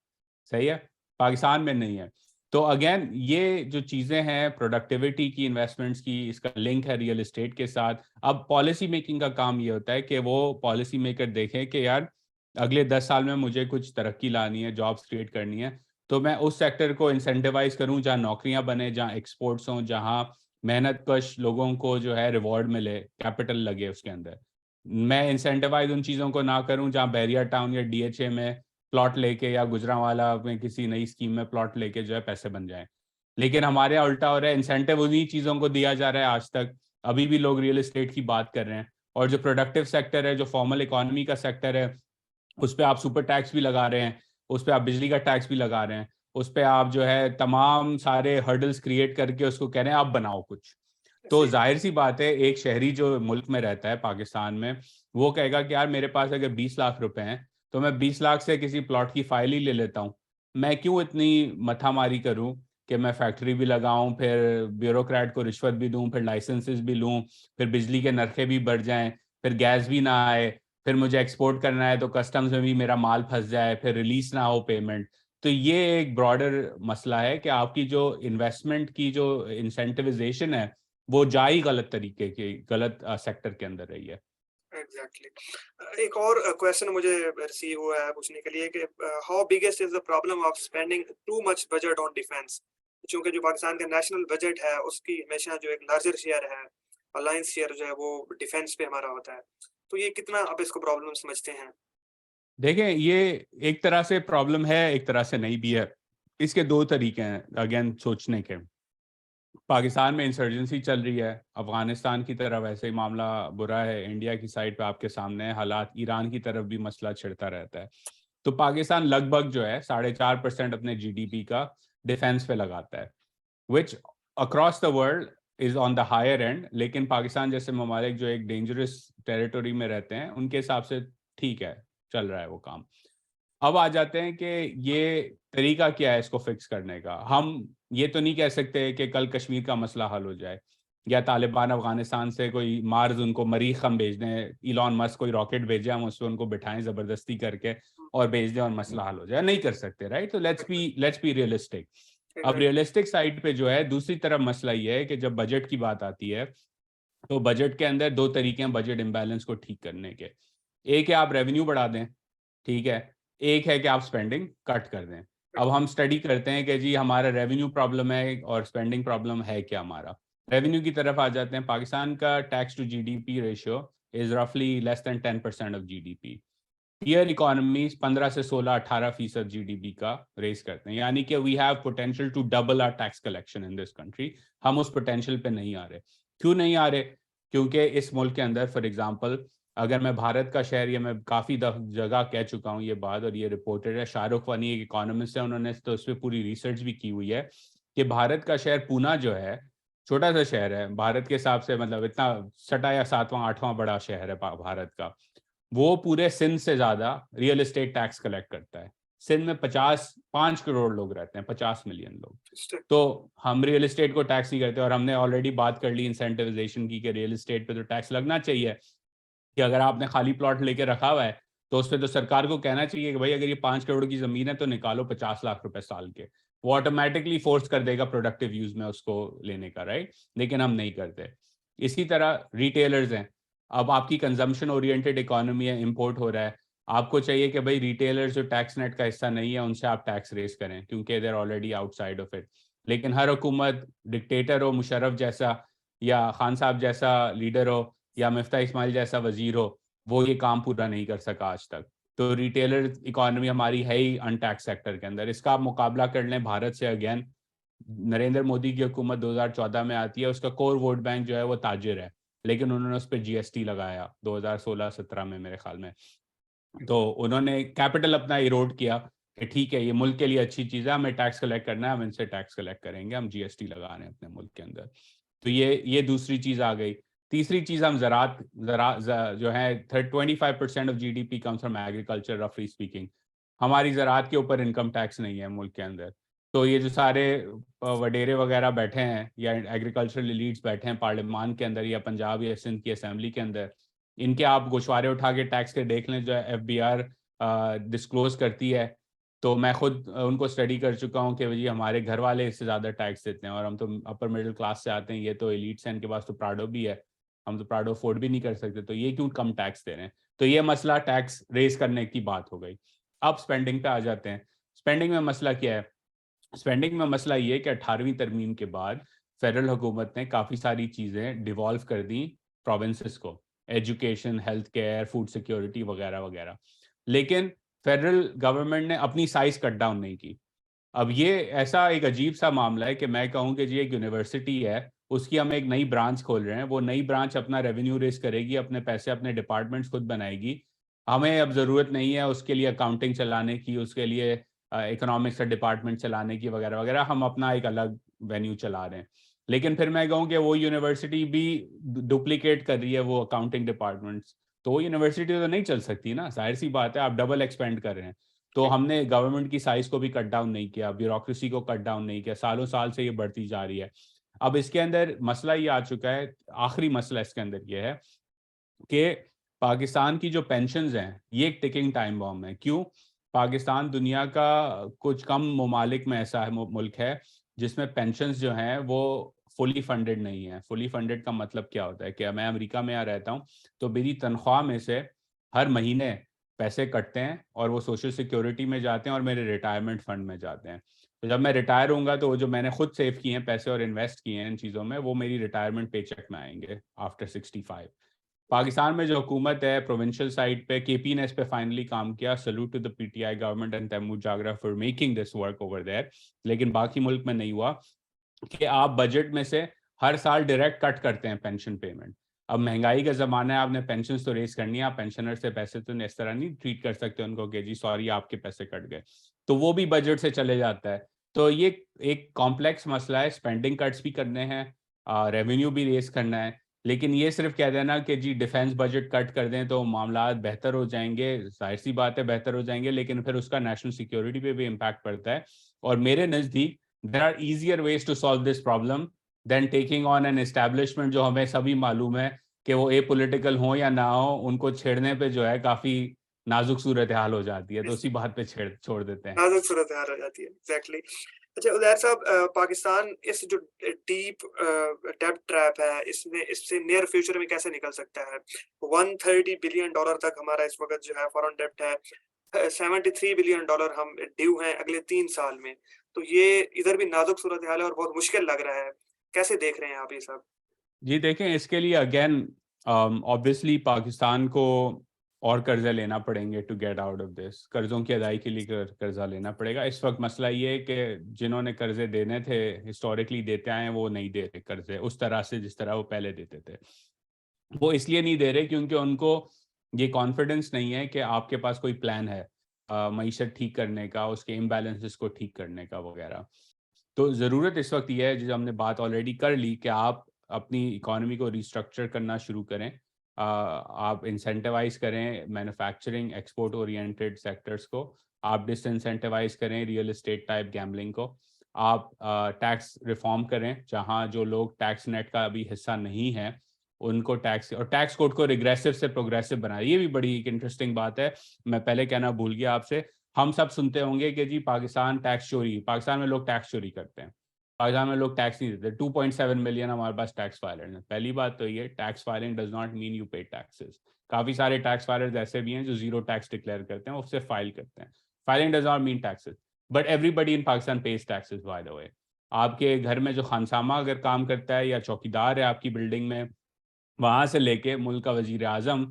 صحیح ہے, پاکستان میں نہیں ہے. تو اگین یہ جو چیزیں ہیں پروڈکٹیوٹی کی, انویسٹمنٹس کی, اس کا لنک ہے ریئل اسٹیٹ کے ساتھ. اب پالیسی میکنگ کا کام یہ ہوتا ہے کہ وہ پالیسی میکر دیکھیں کہ یار اگلے 10 سال میں مجھے کچھ ترقی لانی ہے, جابس کریٹ کرنی ہے, تو میں اس سیکٹر کو انسینٹیوائز کروں جہاں نوکریاں بنے, جہاں ایکسپورٹس ہوں, جہاں محنت کش لوگوں کو جو ہے ریوارڈ ملے, کیپٹل لگے اس کے اندر. میں انسینٹیوائز ان چیزوں کو نہ کروں جہاں بیریا ٹاؤن یا ڈی ایچ اے میں پلاٹ لے کے, یا گجرانوالا میں کسی نئی اسکیم میں پلاٹ لے کے جو ہے پیسے بن جائیں. لیکن ہمارے یہاں الٹا ہو رہا ہے, انسینٹیو انہیں چیزوں کو دیا جا رہا ہے. آج تک ابھی بھی لوگ ریئل اسٹیٹ کی بات کر رہے ہیں, اور جو پروڈکٹیو سیکٹر ہے, جو فارمل اکانومی کا سیکٹر ہے, اس پہ آپ سپر ٹیکس بھی لگا رہے ہیں, اس پہ آپ بجلی کا ٹیکس بھی لگا رہے ہیں, اس پہ آپ جو ہے تمام سارے ہرڈلز کریٹ کر کے اس کو کہہ رہے ہیں آپ بناؤ کچھ. تو ظاہر سی بات ہے ایک شہری جو ملک میں رہتا ہے پاکستان میں, وہ کہے گا کہ یار میرے پاس اگر 20 لاکھ روپے ہیں تو میں 20 لاکھ سے کسی پلاٹ کی فائل ہی لے لیتا ہوں, میں کیوں اتنی متھا ماری کروں کہ میں فیکٹری بھی لگاؤں, پھر بیوروکریٹ کو رشوت بھی دوں, پھر لائسنسز بھی لوں, پھر بجلی کے نرخیں بھی بڑھ جائیں, پھر گیس بھی نہ آئے, پھر مجھے ایکسپورٹ کرنا ہے تو کسٹمز میں بھی میرا مال پھنس جائے, پھر ریلیز نہ ہو پیمنٹ. تو یہ ایک براڈر مسئلہ ہے کہ آپ کی جو انویسٹمنٹ کی جو انسینٹیوائزیشن ہے وہ جائی غلط طریقے کی, غلط سیکٹر کے اندر رہی ہے. ایگزیکٹلی. ایک اور کویشچن مجھے ریسیو ہوا ہے پوچھنے کے لیے کہ how biggest is the problem of spending too much budget on defence. چونکہ جو پاکستان کا نیشنل بجٹ ہے اس کی ہمیشہ جو ایک لارجر شیئر ہے, الائنس شیئر جو ہے وہ ڈیفینس پہ ہمارا ہوتا ہے. تو یہ کتنا آپ اس کو پرابلم سمجھتے ہیں؟ دیکھیں یہ ایک طرح سے پرابلم ہے, ایک طرح سے نہیں بھی ہے. اس کے 2 طریقے ہیں اگین سوچنے کے. پاکستان میں انسرجنسی چل رہی ہے, افغانستان کی طرف ویسے ہی معاملہ برا ہے, انڈیا کی سائڈ پہ آپ کے سامنے ہے حالات, ایران کی طرف بھی مسئلہ چھڑتا رہتا ہے. تو پاکستان لگ بھگ جو ہے 4.5% اپنے جی ڈی پی کا ڈیفینس پہ لگاتا ہے, which across the world is on the higher end. لیکن پاکستان جیسے ممالک جو ایک ڈینجرس ٹیریٹوری میں رہتے ہیں ان کے حساب سے ٹھیک ہے, چل رہا ہے وہ کام. اب آ جاتے ہیں کہ یہ طریقہ کیا ہے اس کو فکس کرنے کا. ہم یہ تو نہیں کہہ سکتے کہ کل کشمیر کا مسئلہ حل ہو جائے, یا طالبان افغانستان سے کوئی مارز ان کو مریخ ہم بھیج دیں, ایلون مسک کوئی راکٹ بھیجے, ہم اس پہ ان کو بٹھائیں زبردستی کر کے اور بھیج دیں اور مسئلہ حل ہو جائے. نہیں کر سکتے, رائٹ. تو لیٹس بی ریئلسٹک. اب ریئلسٹک سائڈ پہ جو ہے دوسری طرف مسئلہ یہ ہے کہ جب بجٹ کی بات آتی ہے تو بجٹ کے اندر 2 طریقے ہیں بجٹ امبیلنس کو ٹھیک کرنے کے. ایک ہے آپ ریونیو بڑھا دیں, ٹھیک ہے, ایک ہے کہ آپ اسپینڈنگ کٹ کر دیں. اب ہم اسٹڈی کرتے ہیں کہ جی ہمارا ریونیو پرابلم ہے اور اسپینڈنگ پرابلم ہے کیا. ہمارا ریونیو کی طرف آ جاتے ہیں. پاکستان کا tax to G D P ratio is رفلی less than 10% of G D P. Peer economies 15 سے 16-18% جی ڈی پی کا ریز کرتے ہیں, یعنی کہ we have potential to double our tax collection in this country. ہم اس پوٹینشیل پہ نہیں آ رہے. کیوں نہیں آ رہے؟ کیونکہ اس ملک کے اندر فار ایگزامپل اگر میں بھارت کا شہر, یہ میں کافی جگہ کہہ چکا ہوں یہ بات, اور یہ رپورٹڈ ہے, شاہ رخ وانی ایک اکانومسٹ ہے, انہوں نے تو اس پہ پوری ریسرچ بھی کی ہوئی ہے کہ بھارت کا شہر پونا جو ہے چھوٹا سا شہر ہے بھارت کے حساب سے, مطلب اتنا 6 یا 7واں بڑا شہر ہے بھارت کا, وہ پورے سندھ سے زیادہ ریئل اسٹیٹ ٹیکس کلیکٹ کرتا ہے. سندھ میں 5 کروڑ لوگ رہتے ہیں, 50 ملین لوگ. تو ہم ریئل اسٹیٹ کو ٹیکس نہیں کرتے, اور ہم نے آلریڈی بات کر لی انسینٹیوائزیشن کی کہ ریئل اسٹیٹ پہ تو ٹیکس لگنا چاہیے. کہ اگر آپ نے خالی پلاٹ لے کے رکھا ہوا ہے تو اس پہ تو سرکار کو کہنا چاہیے کہ بھائی اگر یہ 5 کروڑ کی زمین ہے تو نکالو 50 لاکھ روپے سال کے. وہ آٹومیٹکلی فورس کر دے گا پروڈکٹیو یوز میں اس کو لینے کا, رائٹ. لیکن ہم نہیں کرتے. اسی طرح ریٹیلرز ہیں. اب آپ کی کنزمپشن اورینٹیڈ اکانومی ہے, امپورٹ ہو رہا ہے, آپ کو چاہیے کہ بھائی ریٹیلرز جو ٹیکس نیٹ کا حصہ نہیں ہے ان سے آپ ٹیکس ریز کریں کیونکہ they are already outside of it. لیکن ہر حکومت ڈکٹیٹر ہو, مشرف جیسا یا خان صاحب جیسا لیڈر ہو یا مفتاح اسماعیل جیسا وزیر ہو, وہ یہ کام پورا نہیں کر سکا آج تک. تو ریٹیلر اکانومی ہماری ہے ہی ان ٹیکس سیکٹر کے اندر. اس کا آپ مقابلہ کر لیں بھارت سے. اگین نریندر مودی کی حکومت 2014 میں آتی ہے, اس کا کور ووٹ بینک جو ہے وہ تاجر ہے, لیکن انہوں نے اس پہ جی ایس ٹی لگایا 2016-17 میں میرے خیال میں. تو انہوں نے کیپٹل اپنا ایروڈ کیا کہ ٹھیک ہے یہ ملک کے لیے اچھی چیز ہے, ہمیں ٹیکس کلیکٹ کرنا ہے, ہم ان سے ٹیکس کلیکٹ کریں گے, ہم جی ایس ٹی لگا رہے ہیں اپنے ملک کے اندر. تو یہ دوسری چیز آ گئی. تیسری چیز, ہم زراعت جو ہے 25% of G D P comes from agriculture رفلی اسپیکنگ. ہماری زراعت کے اوپر انکم ٹیکس نہیں ہے ملک کے اندر. تو یہ جو سارے وڈیرے وغیرہ بیٹھے ہیں یا ایگریکلچرل لیڈز بیٹھے ہیں پارلیمان کے اندر یا پنجاب یا سندھ کی اسمبلی کے اندر, ان کے آپ گوشوارے اٹھا کے ٹیکس کے دیکھ لیں جو ایف بی آر ڈسکلوز کرتی ہے. تو میں خود ان کو اسٹڈی کر چکا ہوں کہ جی ہمارے گھر والے اس سے زیادہ ٹیکس دیتے ہیں, اور ہم تو اپر مڈل کلاس سے آتے ہیں, یہ تو ایلیٹس ہیں, ان کے پاس تو پراڈو بھی ہے, ہم تو پراڈو افورڈ بھی نہیں کر سکتے, تو یہ کیوں کم ٹیکس دے رہے ہیں. تو یہ مسئلہ ٹیکس ریز کرنے کی بات ہو گئی. اب اسپینڈنگ پہ آ جاتے ہیں. اسپینڈنگ میں مسئلہ کیا ہے؟ اسپینڈنگ میں مسئلہ یہ کہ 18ویں ترمیم کے بعد فیڈرل حکومت نے کافی ساری چیزیں ڈیوالو کر دیں پروونسز کو, education, health care, food security وغیرہ وغیرہ, لیکن فیڈرل گورنمنٹ نے اپنی سائز کٹ ڈاؤن نہیں کی. اب یہ ایسا ایک عجیب سا معاملہ ہے کہ میں کہوں کہ جی ایک یونیورسٹی ہے, اس کی ہم ایک نئی برانچ کھول رہے ہیں, وہ نئی برانچ اپنا ریونیو ریز کرے گی, اپنے پیسے اپنے ڈپارٹمنٹس خود بنائے گی, ہمیں اب ضرورت نہیں ہے اس کے لیے اکاؤنٹنگ چلانے کی, اس کے لیے اکنامکس کا ڈپارٹمنٹ چلانے کی وغیرہ وغیرہ, ہم اپنا ایک الگ وینیو چلا رہے ہیں. لیکن پھر میں کہوں کہ وہ یونیورسٹی بھی ڈپلیکیٹ کر رہی ہے وہ اکاؤنٹنگ ڈپارٹمنٹس, تو وہ یونیورسٹی تو نہیں چل سکتی نا, ظاہر سی بات ہے, آپ ڈبل ایکسپینڈ کر رہے ہیں. تو ہم نے گورنمنٹ کی سائز کو بھی کٹ ڈاؤن نہیں کیا, بیوروکریسی کو کٹ ڈاؤن نہیں کیا, سالوں سال سے یہ بڑھتی جا رہی ہے. اب اس کے اندر مسئلہ یہ آ چکا ہے, آخری مسئلہ اس کے اندر یہ ہے کہ پاکستان کی جو پینشنز ہیں یہ ایک ٹکنگ ٹائم بام ہے. کیوں؟ پاکستان دنیا کا کچھ کم ممالک میں ایسا ہے ملک ہے جس میں پینشنز جو ہیں وہ فلی فنڈڈ نہیں ہیں. فلی فنڈڈ کا مطلب کیا ہوتا ہے کہ میں امریکہ میں رہتا ہوں, تو میری تنخواہ میں سے ہر مہینے پیسے کٹتے ہیں اور وہ سوشل سیکیورٹی میں جاتے ہیں اور میرے ریٹائرمنٹ فنڈ میں جاتے ہیں. تو جب میں ریٹائر ہوں گا تو وہ جو میں نے خود سیو کیے ہیں پیسے اور انویسٹ کیے ہیں ان چیزوں میں, وہ میری ریٹائرمنٹ پے چیک میں آئیں گے آفٹر 65. پاکستان میں جو حکومت ہے پروونشل سائڈ پہ, کے پی نے اس پہ فائنلی کام کیا, salute to the P T I government and Taimur Jhagra for making this work over there. لیکن باقی ملک میں نہیں ہوا کہ آپ بجٹ میں سے ہر سال ڈائریکٹ کٹ کرتے ہیں پینشن پیمنٹ. اب مہنگائی کا زمانہ ہے, آپ نے پینشنز تو ریز کرنی ہے, آپ پینشنر سے پیسے تو اس طرح نہیں ٹریٹ کر سکتے ان کو کہ جی سوری آپ کے پیسے کٹ گئے, تو وہ بھی بجٹ سے چلے جاتا ہے. تو یہ ایک کمپلیکس مسئلہ ہے, اسپینڈنگ کٹس بھی کرنے ہیں, ریونیو بھی ریز کرنا ہے. لیکن یہ صرف کہہ دینا کہ جی ڈیفینس بجٹ کٹ کر دیں تو معاملات بہتر ہو جائیں گے, ظاہر سی بات ہے بہتر ہو جائیں گے, لیکن پھر اس کا نیشنل سیکیورٹی پہ بھی امپیکٹ پڑتا ہے. اور میرے نزدیک there are easier ways to solve this problem than taking on an establishment جو ہمیں سبھی معلوم ہے کہ وہ اے پولیٹیکل ہوں یا نہ ہو, ان کو چھیڑنے پہ جو ہے کافی نازک صورتحال ہو جاتی ہے, تو اسی بات پہ چھوڑ دیتے ہیں. نازک صورتحال ہو جاتی ہے, ایگزیکٹلی. اچھا عزیر صاحب, پاکستان اس جو ڈیپ ڈیٹ ٹریپ ہے اس سے نیئر فیوچر میں کیسے نکل سکتا ہے؟ $130 بلین تک ہمارا اس وقت جو ہے فورن ڈیٹ ہے, $73 بلین ہم ڈیو ہیں اگلے 3 سال میں. تو یہ ادھر بھی نازک صورتحال ہے اور بہت مشکل لگ رہا ہے. کیسے دیکھ رہے ہیں آپ یہ سب؟ جی دیکھیں, اس کے لیے اگین obviously پاکستان کو اور قرضے لینا پڑیں گے to get out of this. قرضوں کی ادائیگی کے لیے قرضہ لینا پڑے گا. اس وقت مسئلہ یہ ہے کہ جنہوں نے قرضے دینے تھے ہسٹوریکلی دیتے آئے ہیں, وہ نہیں دے رہے قرضے اس طرح سے جس طرح وہ پہلے دیتے تھے. وہ اس لیے نہیں دے رہے کیونکہ ان کو یہ کانفیڈنس نہیں ہے کہ آپ کے پاس کوئی پلان ہے معیشت ٹھیک کرنے کا, اس کے امبیلنسز کو ٹھیک کرنے کا وغیرہ. تو ضرورت اس وقت یہ ہے, جو ہم نے بات آلریڈی کر لی, کہ آپ اپنی اکانومی کو ریسٹرکچر کرنا شروع کریں. آپ انسینٹیوائز کریں مینوفیکچرنگ ایکسپورٹ اورینٹیڈ سیکٹرز کو, آپ ڈس انسینٹیوائز کریں ریئل اسٹیٹ ٹائپ گیمبلنگ کو, آپ ٹیکس ریفارم کریں جہاں جو لوگ ٹیکس نیٹ کا ابھی حصہ نہیں ہے ان کو ٹیکس, اور ٹیکس کوڈ کو ریگریسو سے پروگریسو بنائیں. یہ بھی بڑی ایک انٹرسٹنگ بات ہے, میں پہلے کہنا بھول گیا آپ سے. ہم سب سنتے ہوں گے کہ جی پاکستان ٹیکس چوری, پاکستان میں لوگ ٹیکس چوری کرتے ہیں, پاکستان میں لوگ ٹیکس نہیں دیتے. 2.7 ملین ہمارے پاس ٹیکس فائلرز ہیں. پہلی بات تو یہ, tax filing does not mean you pay taxes. کافی سارے ٹیکس فائلرز ایسے بھی ہیں جو زیرو ٹیکس ڈکلیئر کرتے ہیں, وہ صرف فائل کرتے ہیں. Filing does not mean taxes, but everybody in Pakistan pays taxes by the way. آپ کے گھر میں جو خانسامہ اگر کام کرتا ہے یا چوکیدار ہے آپ کی بلڈنگ میں, وہاں سے لے کے ملک کا وزیر اعظم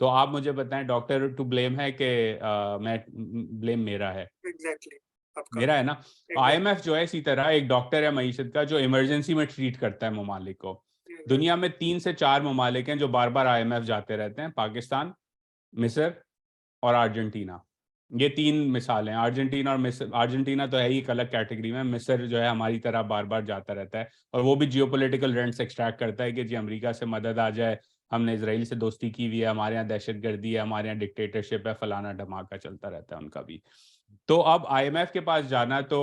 تو آپ مجھے بتائیں ڈاکٹر ٹو بلیم ہے کہ میں بلیم میرا ہے؟ ایگزیکٹلی آپ کا میرا ہے نا. آئی ایم ایف جو ہے اسی طرح ایک ڈاکٹر ہے معیشت کا جو ایمرجنسی میں ٹریٹ کرتا ہے ممالک کو. دنیا میں 3 سے 4 ممالک ہیں جو بار بار آئی ایم ایف جاتے رہتے ہیں: پاکستان، مصر اور ارجنٹینا. یہ 3 مثالیں. ارجنٹینا اور مصر، ارجنٹینا تو ہے ہی ایک الگ کیٹیگری میں، مصر جو ہے ہماری طرح بار بار جاتا رہتا ہے اور وہ بھی جیو پولیٹیکل رینٹس ایکسٹریکٹ کرتا ہے کہ جی امریکہ سے مدد آ جائے، ہم نے اسرائیل سے دوستی کی ہوئی ہے، ہمارے یہاں دہشت گردی ہے، ہمارے یہاں ڈکٹیٹرشپ ہے، فلانا دھماکہ چلتا رہتا ہے ان کا بھی. تو اب آئی ایم ایف کے پاس جانا تو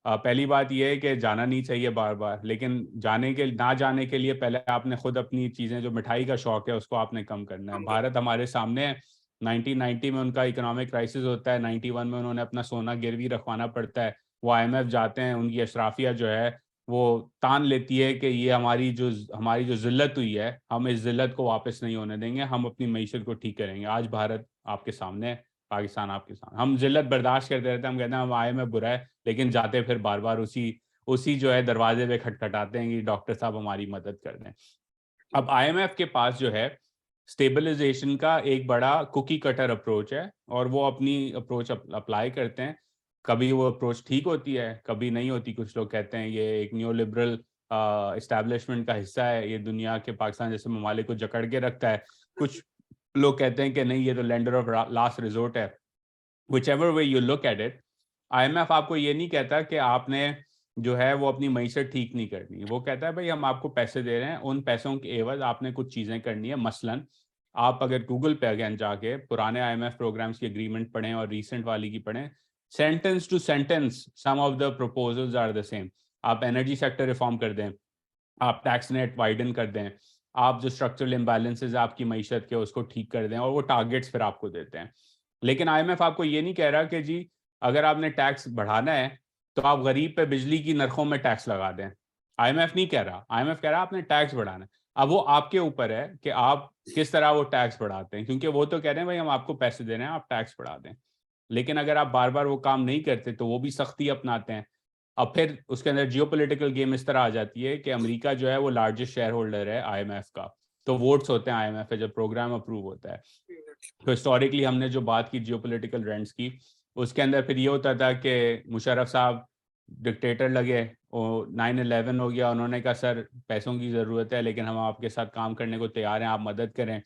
پہلی بات یہ ہے کہ جانا نہیں چاہیے بار بار، لیکن نہ جانے کے لیے پہلے آپ نے خود اپنی چیزیں، جو مٹھائی کا شوق ہے اس کو آپ نے کم کرنا ہے. بھارت ہمارے سامنے ہے. 1990 میں ان کا اکنامک کرائسس ہوتا ہے، 91 میں انہوں نے اپنا سونا گروی رکھوانا پڑتا ہے، وہ آئی ایم ایف جاتے ہیں، ان کی اشرافیہ جو ہے وہ تان لیتی ہے کہ یہ ہماری جو ذلت ہوئی ہے، ہم اس ذلت کو واپس نہیں ہونے دیں گے، ہم اپنی معیشت کو ٹھیک کریں گے. آج بھارت آپ کے سامنے ہے، پاکستان آپ کے سامنے. ہم ذلت برداشت کرتے رہتے ہیں، ہم کہتے ہیں ہم آئے میں برا ہے، لیکن جاتے پھر بار بار اسی جو ہے دروازے پہ کھٹکھٹاتے ہیں کہ ڈاکٹر صاحب ہماری مدد کر دیں. اب آئی ایم ایف کے پاس جو ہے اسٹیبلائزیشن کا ایک بڑا کوکی کٹر اپروچ ہے اور وہ اپنی اپروچ اپلائی کرتے ہیں. کبھی وہ اپروچ ٹھیک ہوتی ہے، کبھی نہیں ہوتی. کچھ لوگ کہتے ہیں یہ ایک نیو لبرل اسٹیبلشمنٹ کا حصہ ہے، یہ دنیا کے پاکستان جیسے ممالک کو جکڑ کے رکھتا ہے. کچھ لوگ کہتے ہیں کہ نہیں، یہ تو لینڈر آف لاسٹ ریزورٹ ہے. whichever way you look at it, I M F آپ کو یہ نہیں کہتا کہ آپ نے جو ہے وہ اپنی معیشت ٹھیک نہیں کرنی. وہ کہتا ہے بھائی ہم آپ کو پیسے دے رہے ہیں، ان پیسوں کے عوض آپ نے کچھ چیزیں کرنی ہے. مثلاً آپ اگر گوگل پہ اگین جا کے پرانے آئی ایم ایف پروگرامس کی اگریمنٹ پڑھیں اور ریسنٹ والی کی پڑھیں، sentence to sentence some of the proposals are the same. آپ انرجی سیکٹر ریفارم کر دیں، آپ ٹیکس نیٹ وائڈن کر دیں، آپ جو اسٹرکچرل امبیلنسز آپ کی معیشت کے اس کو ٹھیک کر دیں، اور وہ ٹارگیٹس پھر آپ کو دیتے ہیں. لیکن آئی ایم ایف آپ کو یہ نہیں کہہ رہا کہ جی اگر آپ نے ٹیکس بڑھانا ہے تو آپ غریب پہ بجلی کی نرخوں میں ٹیکس لگا دیں. آئی ایم ایف نہیں کہہ رہا. آئی ایم ایف کہہ رہا آپ نے ٹیکس بڑھانا ہے. اب وہ آپ کے اوپر ہے کہ آپ کس طرح وہ ٹیکس بڑھاتے ہیں، کیونکہ وہ تو کہہ رہے ہیں بھائی ہم آپ کو پیسے دے رہے ہیں، آپ ٹیکس بڑھا دیں. لیکن اگر آپ بار بار وہ کام نہیں کرتے تو وہ بھی سختی اپناتے ہیں. اب پھر اس کے اندر جیو پولیٹیکل گیم اس طرح آ جاتی ہے کہ امریکہ جو ہے وہ لارجسٹ شیئر ہولڈر ہے آئی ایم ایف کا، تو ووٹس ہوتے ہیں آئی ایم ایف پہ جب پروگرام اپروو ہوتا ہے. تو ہسٹوریکلی ہم نے جو بات کی جیو پولیٹیکل رینٹس کی، اس کے اندر پھر یہ ہوتا تھا کہ مشرف صاحب ڈکٹیٹر لگے، 9/11 ہو گیا، انہوں نے کہا سر پیسوں کی ضرورت ہے لیکن ہم آپ کے ساتھ کام کرنے کو تیار ہیں، آپ مدد کریں.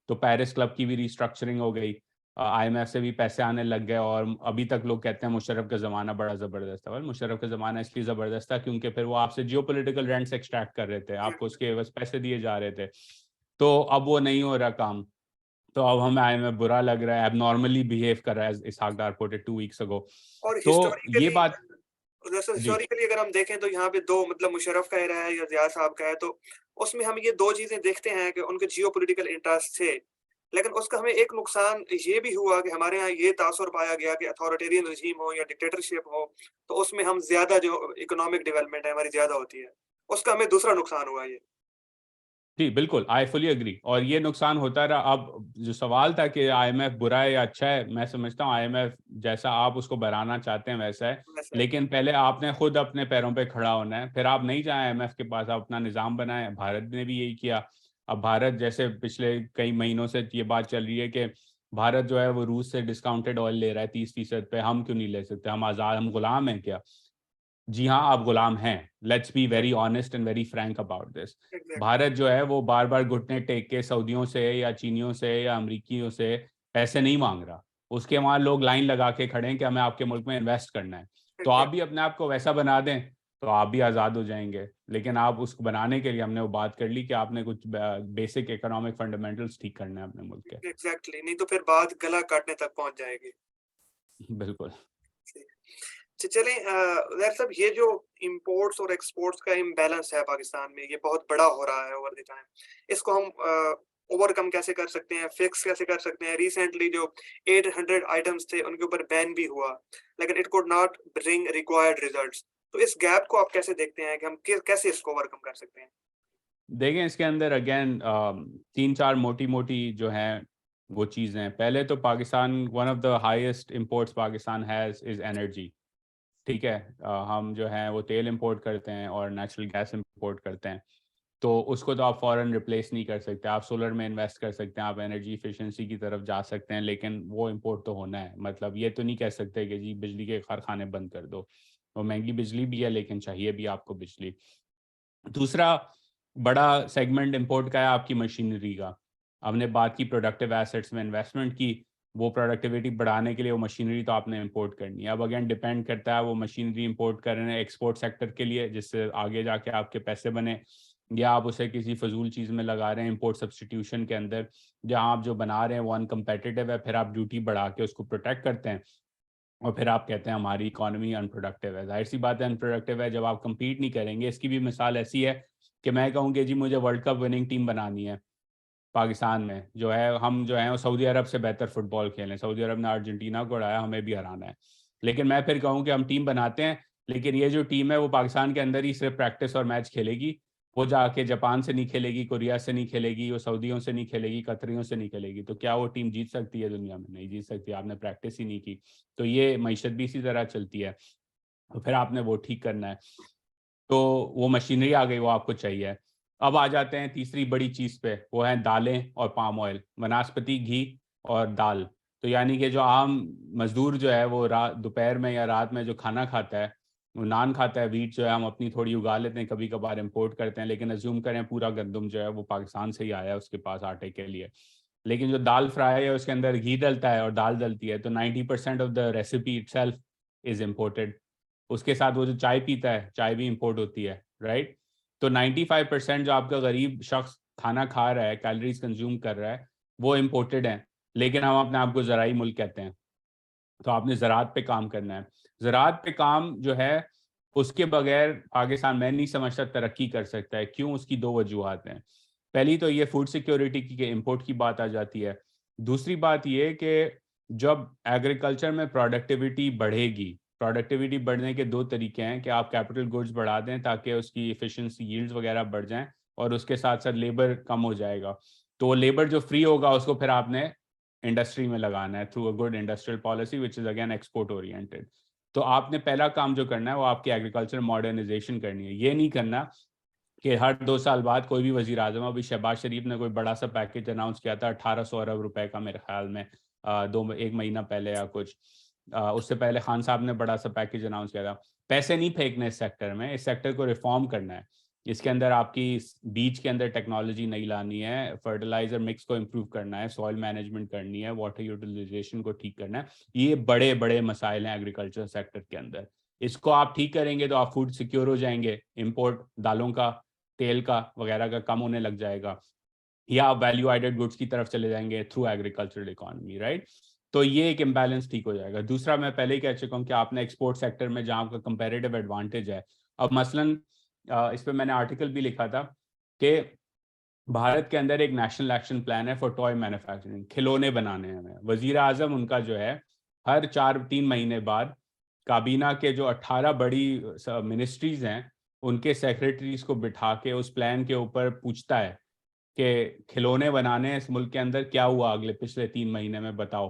تو پیرس کلب کی بھی ریسٹرکچرنگ ہو گئی، آئی ایم ایف سے بھی پیسے آنے لگ گئے. اور ابھی تک لوگ کہتے ہیں مشرف کا زمانہ بڑا زبردست تھا. مشرف کا زمانہ اس لیے زبردست تھا کیونکہ پھر وہ آپ سے جیو پولیٹیکل رینٹس ایکسٹریکٹ کر رہے تھے، آپ کو اس کے عوض پیسے دیے جا رہے تھے. تو اب وہ نہیں ہو رہا کام، تو اب ہمیں آئی میں برا لگ رہا ہے، اب نارملی بہیو کر رہا ہے اسحاق ڈار پوٹ 2 weeks ago. اور تو یہ بات جی ہسٹوریکلی اگر ہم دیکھیں تو یہاں پہ 2 مطلب مشرف کا ہے یا ضیاء صاحب کا ہے، تو اس میں ہم یہ 2 چیزیں دیکھتے ہیں کہ ان کے جیو پولیٹیکل انٹرسٹ تھے، لیکن اس کا ہمیں ایک نقصان یہ بھی ہوا کہ ہمارے ہاں یہ تاثر پایا گیا کہ اتھارٹیرین رجیم ہو یا ڈکٹیٹرشپ ہو تو اس میں ہم زیادہ جو اکنامک ڈیولپمنٹ ہے ہماری زیادہ ہوتی ہے، اس کا ہمیں دوسرا نقصان ہوا یہ. جی بالکل، آئی فلی اگری. اور یہ نقصان ہوتا رہا. اب جو سوال تھا کہ آئی ایم ایف برا ہے یا اچھا ہے، میں سمجھتا ہوں آئی ایم ایف جیسا آپ اس کو بنانا چاہتے ہیں ویسا ہے، ویسا ہے. لیکن پہلے آپ نے خود اپنے پیروں پہ کھڑا ہونا ہے. پھر آپ نہیں جائیں آئی ایم ایف کے پاس، آپ اپنا نظام بنائیں. بھارت نے بھی یہی کیا. اب بھارت جیسے پچھلے کئی مہینوں سے یہ بات چل رہی ہے کہ بھارت جو ہے وہ روس سے ڈسکاؤنٹڈ آئل لے رہا ہے 30% پہ، ہم کیوں نہیں لے سکتے؟ ہم آزاد، ہم غلام ہیں کیا؟ جی ہاں آپ غلام ہیں. Let's be very honest and very frank about this. Bharat جو ہے وہ بار بار گھٹنے ٹیک کے سعودیوں سے یا چینیوں سے یا امریکیوں سے پیسے نہیں مانگ رہا. اس کے وہاں لوگ لائن لگا کے کھڑے ہیں کہ ہمیں آپ کے ملک میں انویسٹ کرنا ہے. تو آپ بھی اپنے آپ کو ویسا بنا دیں تو آپ بھی آزاد ہو جائیں گے. لیکن آپ اس کو بنانے کے لیے ہم نے وہ بات کر لی کہ آپ نے کچھ بیسک اکنامک فنڈامنٹلز ٹھیک کرنا ہے اپنے ملک کے. ایگزیکٹلی، نہیں تو پھر بات گلا کاٹنے تک پہنچ جائے گی. بالکل. چلیں زہر صاحب، یہ جو امپورٹس اور ایکسپورٹس کا امبیلنس ہے پاکستان میں، یہ بہت بڑا ہو رہا ہے اوور دی ٹائم. اس کو ہم اوور کم کیسے کر سکتے ہیں، فکس کیسے کر سکتے ہیں؟ ریسنٹلی جو 800 آئٹمس تھے ان کے اوپر بین بھی ہوا، لیکن it could not bring required results. تو اس گیپ کو آپ کیسے دیکھتے ہیں کہ ہم کیسے اس کو اوور کم کر سکتے ہیں؟ دیکھیں اس کے اندر اگین 3-4 موٹی جو ہیں وہ چیزیں. پہلے تو Pakistan one of the highest imports Pakistan has is energy. ٹھیک ہے، ہم جو ہیں وہ تیل امپورٹ کرتے ہیں اور نیچرل گیس امپورٹ کرتے ہیں. تو اس کو تو آپ فوراً ریپلیس نہیں کر سکتے. آپ سولر میں انویسٹ کر سکتے ہیں, آپ انرجی ایفیشنسی کی طرف جا سکتے ہیں, لیکن وہ امپورٹ تو ہونا ہے. مطلب یہ تو نہیں کہہ سکتے کہ جی بجلی کے کارخانے بند کر دو, وہ مہنگی بجلی بھی ہے لیکن چاہیے بھی آپ کو بجلی. دوسرا بڑا سیگمنٹ امپورٹ کا ہے آپ کی مشینری کا. ہم نے بات کی پروڈکٹیو ایسیٹس میں انویسٹمنٹ کی, وہ پروڈکٹیوٹی بڑھانے کے لیے وہ مشینری تو آپ نے امپورٹ کرنی ہے. اب اگین ڈپینڈ کرتا ہے وہ مشینری امپورٹ کر رہے ہیں ایکسپورٹ سیکٹر کے لیے جس سے آگے جا کے آپ کے پیسے بنے, یا آپ اسے کسی فضول چیز میں لگا رہے ہیں امپورٹ سبسٹیٹیوشن کے اندر, جہاں آپ جو بنا رہے ہیں وہ ان کمپیٹیٹیو ہے, پھر آپ ڈیوٹی بڑھا کے اس کو پروٹیکٹ کرتے ہیں اور پھر آپ کہتے ہیں ہماری اکانومی ان پروڈکٹیو ہے. ظاہر سی بات ہے ان پروڈکٹیو ہے جب آپ کمپیٹ نہیں کریں گے. اس کی بھی مثال ایسی ہے کہ میں کہوں کہ جی مجھے ورلڈ کپ وننگ ٹیم بنانی ہے پاکستان میں, جو ہے ہم جو ہیں وہ سعودی عرب سے بہتر فٹ بال کھیلیں. سعودی عرب نے ارجنٹینا کو ہرایا, ہمیں بھی ہرانا ہے. لیکن میں پھر کہوں کہ ہم ٹیم بناتے ہیں, لیکن یہ جو ٹیم ہے وہ پاکستان کے اندر ہی صرف پریکٹس اور میچ کھیلے گی, وہ جا کے جاپان سے نہیں کھیلے گی, کوریا سے نہیں کھیلے گی, وہ سعودیوں سے نہیں کھیلے گی, قطریوں سے نہیں کھیلے گی. تو کیا وہ ٹیم جیت سکتی ہے دنیا میں؟ نہیں جیت سکتی, آپ نے پریکٹس ہی نہیں کی. تو یہ معیشت بھی اسی طرح چلتی ہے. تو پھر آپ نے وہ ٹھیک کرنا ہے. تو وہ مشینری آ گئی, وہ آپ کو چاہیے. اب آ جاتے ہیں تیسری بڑی چیز پہ, وہ ہیں دالیں اور پام آئل, وناسپتی گھی اور دال. تو یعنی کہ جو عام مزدور جو ہے وہ دوپہر میں یا رات میں جو کھانا کھاتا ہے, وہ نان کھاتا ہے, ویٹ جو ہے ہم اپنی تھوڑی اگا لیتے ہیں, کبھی کبھار امپورٹ کرتے ہیں, لیکن ازیوم کریں پورا گندم جو ہے وہ پاکستان سے ہی آیا ہے اس کے پاس آٹے کے لیے. لیکن جو دال فرائی ہے اس کے اندر گھی ڈلتا ہے اور دال ڈلتی ہے, تو 90% of the recipe itself is imported. اس کے ساتھ وہ جو چائے پیتا ہے, چائے بھی امپورٹ ہوتی ہے, رائٹ. تو 95% جو آپ کا غریب شخص کھانا کھا رہا ہے, کیلریز کنزیوم کر رہا ہے, وہ امپورٹڈ ہیں. لیکن ہم اپنے آپ کو زرعی ملک کہتے ہیں. تو آپ نے زراعت پہ کام کرنا ہے. زراعت پہ کام جو ہے اس کے بغیر پاکستان میں نہیں سمجھتا ترقی کر سکتا ہے. کیوں؟ اس کی دو وجوہات ہیں. پہلی تو یہ فوڈ سیکیورٹی کی امپورٹ کی بات آ جاتی ہے. دوسری بات یہ کہ جب ایگریکلچر میں پروڈکٹیوٹی بڑھے گی, پروڈکٹیوٹی بڑھنے کے دو طریقے ہیں کہ آپ کیپٹل گڈز بڑھا دیں تاکہ اس کی ایفیشنسی ییلڈز وغیرہ بڑھ جائیں, اور اس کے ساتھ ساتھ لیبر کم ہو جائے گا. تو وہ لیبر جو فری ہوگا اس کو پھر آپ نے انڈسٹری میں لگانا ہے through a good industrial policy which is again export oriented. تو آپ نے پہلا کام جو کرنا ہے وہ آپ کی ایگریکلچر ماڈرنائزیشن کرنی ہے. یہ نہیں کرنا کہ ہر 2 سال بعد کوئی بھی وزیر اعظم, ابھی شہباز شریف نے کوئی بڑا سا پیکیج اناؤنس کیا تھا 1800 ارب روپے کا میرے خیال میں, ایک مہینہ پہلے یا کچھ, اس سے پہلے خان صاحب نے بڑا سا پیکیج اناؤنس کیا تھا. پیسے نہیں پھینکنے اس سیکٹر میں, اس سیکٹر کو ریفارم کرنا ہے. اس کے اندر آپ کی بیج کے اندر ٹیکنالوجی نہیں لانی ہے, فرٹیلائزر مکس کو امپروو کرنا ہے, سوائل مینجمنٹ کرنی ہے, واٹر یوٹیلائزیشن کو ٹھیک کرنا ہے. یہ بڑے بڑے مسائل ہیں ایگریکلچر سیکٹر کے اندر. اس کو آپ ٹھیک کریں گے تو آپ فوڈ سیکیور ہو جائیں گے, امپورٹ دالوں کا, تیل کا وغیرہ کا کم ہونے لگ جائے گا, یا آپ ویلیو ایڈڈ گڈس کی طرف چلے جائیں گے تھرو ایگریکلچرل اکانومی, رائٹ. تو یہ ایک امبیلنس ٹھیک ہو جائے گا. دوسرا میں پہلے ہی کہہ چکا ہوں کہ آپ نے ایکسپورٹ سیکٹر میں جہاں آپ کا کمپیریٹیو ایڈوانٹیج ہے, اب مثلاً اس پہ میں نے آرٹیکل بھی لکھا تھا کہ بھارت کے اندر ایک نیشنل ایکشن پلان ہے فار ٹوائے مینوفیکچرنگ, کھلونے بنانے ہیں. وزیر اعظم ان کا جو ہے ہر 3 مہینے بعد کابینہ کے جو 18 بڑی منسٹریز ہیں ان کے سیکریٹریز کو بٹھا کے اس پلان کے اوپر پوچھتا ہے کہ کھلونے بنانے اس ملک کے اندر کیا ہوا اگلے پچھلے 3 مہینے میں, بتاؤ.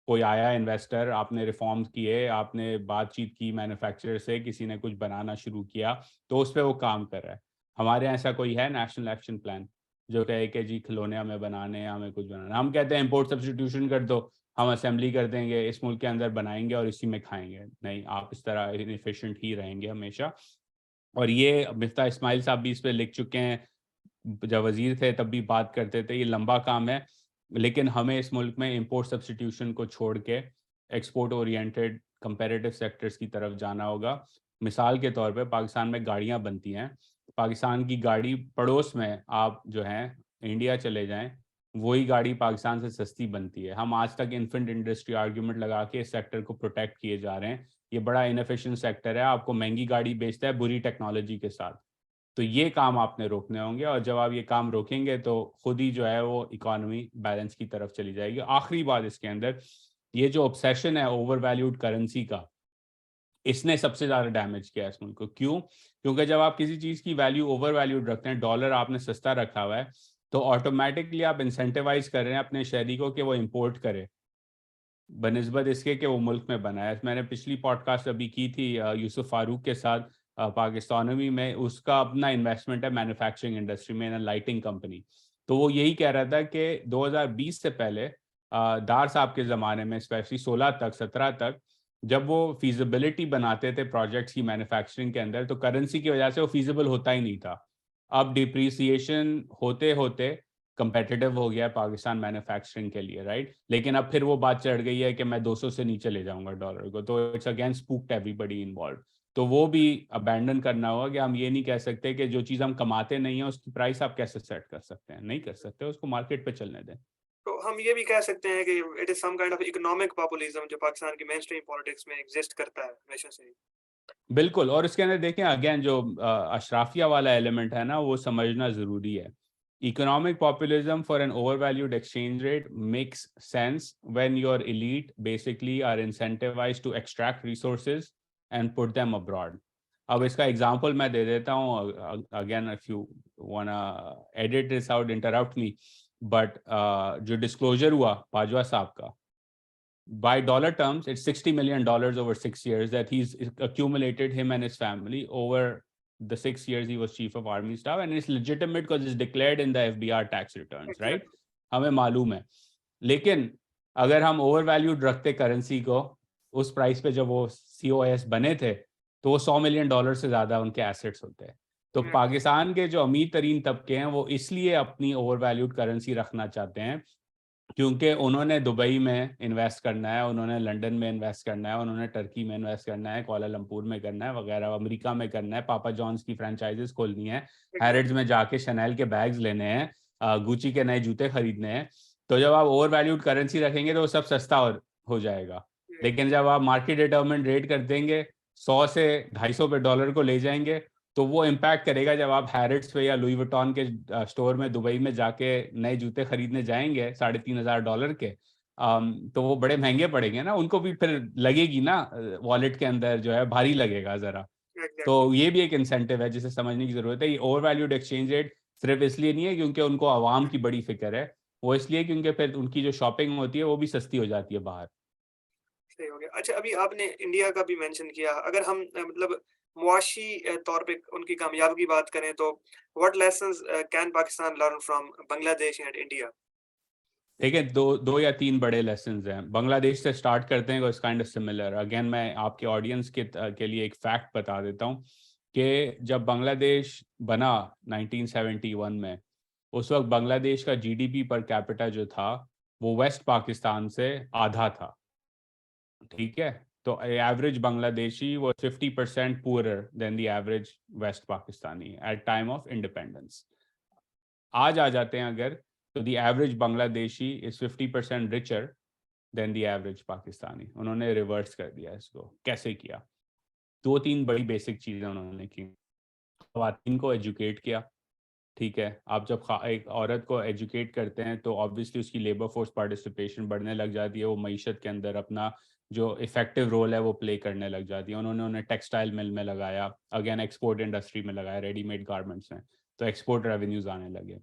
کوئی آیا انویسٹر, آپ نے ریفارمز کیے, آپ نے بات چیت کی مینوفیکچرر سے, کسی نے کچھ بنانا شروع کیا, تو اس پہ وہ کام کر رہا ہے. ہمارے ایسا کوئی ہے نیشنل ایکشن پلان جو کہے کہ جی کھلونے ہمیں بنانے ہیں, ہمیں کچھ بنانا. ہم کہتے ہیں امپورٹ سبسٹیٹیوشن کر دو, ہم اسمبلی کر دیں گے, اس ملک کے اندر بنائیں گے اور اسی میں کھائیں گے. نہیں, آپ اس طرح انیفیشینٹ ہی رہیں گے ہمیشہ. اور یہ مفتاح اسماعیل صاحب بھی اس پہ لکھ چکے ہیں, جب وزیر تھے تب بھی بات کرتے تھے. یہ لمبا کام ہے, لیکن ہمیں اس ملک میں امپورٹ سبسٹیٹیوشن کو چھوڑ کے ایکسپورٹ اورینٹیڈ کمپیریٹیو سیکٹرز کی طرف جانا ہوگا. مثال کے طور پہ پاکستان میں گاڑیاں بنتی ہیں, پاکستان کی گاڑی پڑوس میں آپ جو ہیں انڈیا چلے جائیں, وہی گاڑی پاکستان سے سستی بنتی ہے. ہم آج تک انفنٹ انڈسٹری آرگیومنٹ لگا کے اس سیکٹر کو پروٹیکٹ کیے جا رہے ہیں. یہ بڑا انیفیشینٹ سیکٹر ہے, آپ کو مہنگی گاڑی بیچتا ہے بری ٹیکنالوجی کے ساتھ. تو یہ کام آپ نے روکنے ہوں گے, اور جب آپ یہ کام روکیں گے تو خود ہی جو ہے وہ اکانومی بیلنس کی طرف چلی جائے گی. آخری بات اس کے اندر, یہ جو obsession ہے اوور ویلیوڈ کرنسی کا, اس نے سب سے زیادہ ڈیمیج کیا ہے اس ملک کو. کیوں؟ کیونکہ جب آپ کسی چیز کی ویلیو اوور ویلیوڈ رکھتے ہیں, ڈالر آپ نے سستا رکھا ہوا ہے, تو آٹومیٹکلی آپ انسینٹیوائز کر رہے ہیں اپنے شہری کو کہ وہ امپورٹ کرے بنسبت اس کے کہ وہ ملک میں بنا ہے. میں نے پچھلی پوڈ کاسٹ ابھی کی تھی یوسف فاروق کے ساتھ, پاکستانی میں اس کا اپنا انویسٹمنٹ ہے مینوفیکچرنگ انڈسٹری میں، لائٹنگ کمپنی. تو وہ یہی کہہ رہا تھا کہ 2020 سے پہلے دار صاحب کے زمانے میں اسپیشلی 16 تک 17 تک جب وہ فیزیبلٹی بناتے تھے پروجیکٹس کی مینوفیکچرنگ کے اندر تو کرنسی کی وجہ سے وہ فیزیبل ہوتا ہی نہیں تھا. اب ڈپریسیشن ہوتے ہوتے کمپیٹیٹیو ہو گیا پاکستان مینوفیکچرنگ کے لیے، رائٹ. لیکن اب پھر وہ بات چڑھ گئی ہے کہ میں 200 سے نیچے لے جاؤں گا ڈالر کو، تو it's again spooked everybody involved. تو وہ بھی ابینڈن کرنا ہوگا کہ ہم یہ نہیں کہہ سکتے کہ جو چیز ہم کماتے نہیں ہیں اس کی پرائس آپ کیسے سیٹ کر سکتے ہیں، نہیں کر سکتے، اس کو مارکیٹ پہ چلنے دیں. تو ہم یہ بھی کہہ سکتے ہیں کہ it is some kind of economic populism جو پاکستان کی مین اسٹریم پالیٹکس میں ایگزسٹ کرتا ہے ہمیشہ سے. بالکل. اور اس کے اندر دیکھیں اگین جو اشرافیہ والا ایلیمنٹ ہے نا وہ سمجھنا ضروری ہے. Economic populism for an overvalued exchange rate makes sense when your elite basically are incentivized to extract resources and put them abroad. اب اس کا ایگزامپل میں دے دیتا ہوں. Again if you wanna edit this out, interrupt me, but جو ڈسکلوجر ہوا باجوہ صاحب کا, by dollar terms it's $60 million over 6 years that he's accumulated, him and his family, over the 6 years he was chief of army staff, and it's legitimate because it's declared in the FBR tax returns, right? ہمیں معلوم ہے. لیکن اگر ہم اوور ویلیوڈ رکھتے کرنسی کو اس پرائس پہ جب وہ COS بنے تھے تو وہ $100 ملین سے زیادہ ان کے ایسٹس ہوتے ہیں. تو پاکستان کے جو امیر ترین طبقے ہیں وہ اس لیے اپنی اوور ویلیوڈ کرنسی رکھنا چاہتے ہیں کیونکہ انہوں نے دبئی میں انویسٹ کرنا ہے, انہوں نے لنڈن میں انویسٹ کرنا ہے, انہوں نے ٹرکی میں انویسٹ کرنا ہے, کوالالمپور میں کرنا ہے وغیرہ, امریکہ میں کرنا ہے, پاپا جانس کی فرینچائزز کھولنی ہے, ہیرڈز میں جا کے شنیل کے بیگز لینے ہیں, گوچی کے نئے جوتے خریدنے ہیں. تو جب آپ اوور ویلیوڈ کرنسی رکھیں گے تو وہ سب سستا ہو جائے گا. لیکن جب آپ مارکیٹ ڈیٹرمنٹ ریٹ کر دیں گے 100 سے 250 پہ ڈالر کو لے جائیں گے تو وہ امپیکٹ کرے گا. جب آپ ہیرڈس پہ یا لوئی وٹون کے اسٹور میں دبئی میں جا کے نئے جوتے خریدنے جائیں گے $3,500 کے, تو وہ بڑے مہنگے پڑیں گے نا, ان کو بھی پھر لگے گی نا والیٹ کے اندر جو ہے بھاری لگے گا ذرا. تو یہ بھی ایک انسینٹیو ہے جسے سمجھنے کی ضرورت ہے. یہ اوور ویلیوڈ ایکسچینج ریٹ صرف اس لیے نہیں ہے کیونکہ ان کو عوام کی بڑی فکر ہے, وہ اس لیے کیونکہ پھر ان کی جو شاپنگ ہوتی ہے وہ بھی سستی ہو جاتی ہے باہر. صحیح ہو گیا. اچھا ابھی آپ نے انڈیا کا بھی مینشن کیا, اگر ہم مطلب معاشی طور پہ ان کی کامیابی کی بات کریں تو what lessons can Pakistan learn from Bangladesh and India? دیکھیں دو یا تین بڑے لیسنز ہیں. بنگلہ دیش سے سٹارٹ کرتے ہیں, اس کائنڈ آف سملر. اگین میں آپ کے آڈینس کے لیے ایک فیکٹ بتا دیتا ہوں کہ جب بنگلہ دیش بنا 1971 میں, اس وقت بنگلہ دیش کا GDP پر کیپٹا جو تھا وہ ویسٹ پاکستان سے آدھا تھا, ٹھیک ہے. تو ایوریج بنگلہ دیشی was 50% poorer than the average West Pakistani at time of independence. آج آ جاتے ہیں اگر تو دی ایوریج بنگلہ دیشی از 50% richer than the average Pakistani. انہوں نے ریورس کر دیا اس کو. کیسے کیا؟ 2-3 بڑی بیسک چیزیں انہوں نے کی. خواتین کو ایجوکیٹ کیا, ٹھیک ہے. آپ جب ایک عورت کو ایجوکیٹ کرتے ہیں تو آبویسلی اس کی لیبر فورس پارٹیسپیشن بڑھنے لگ جاتی ہے, وہ معیشت کے اندر اپنا جو افیکٹو رول ہے وہ پلے کرنے لگ جاتی ہے. انہوں نے انہیں ٹیکسٹائل مل میں لگایا, اگین ایکسپورٹ انڈسٹری میں لگایا, ریڈی میڈ گارمنٹس میں, تو ایکسپورٹ ریونیوز آنے لگے.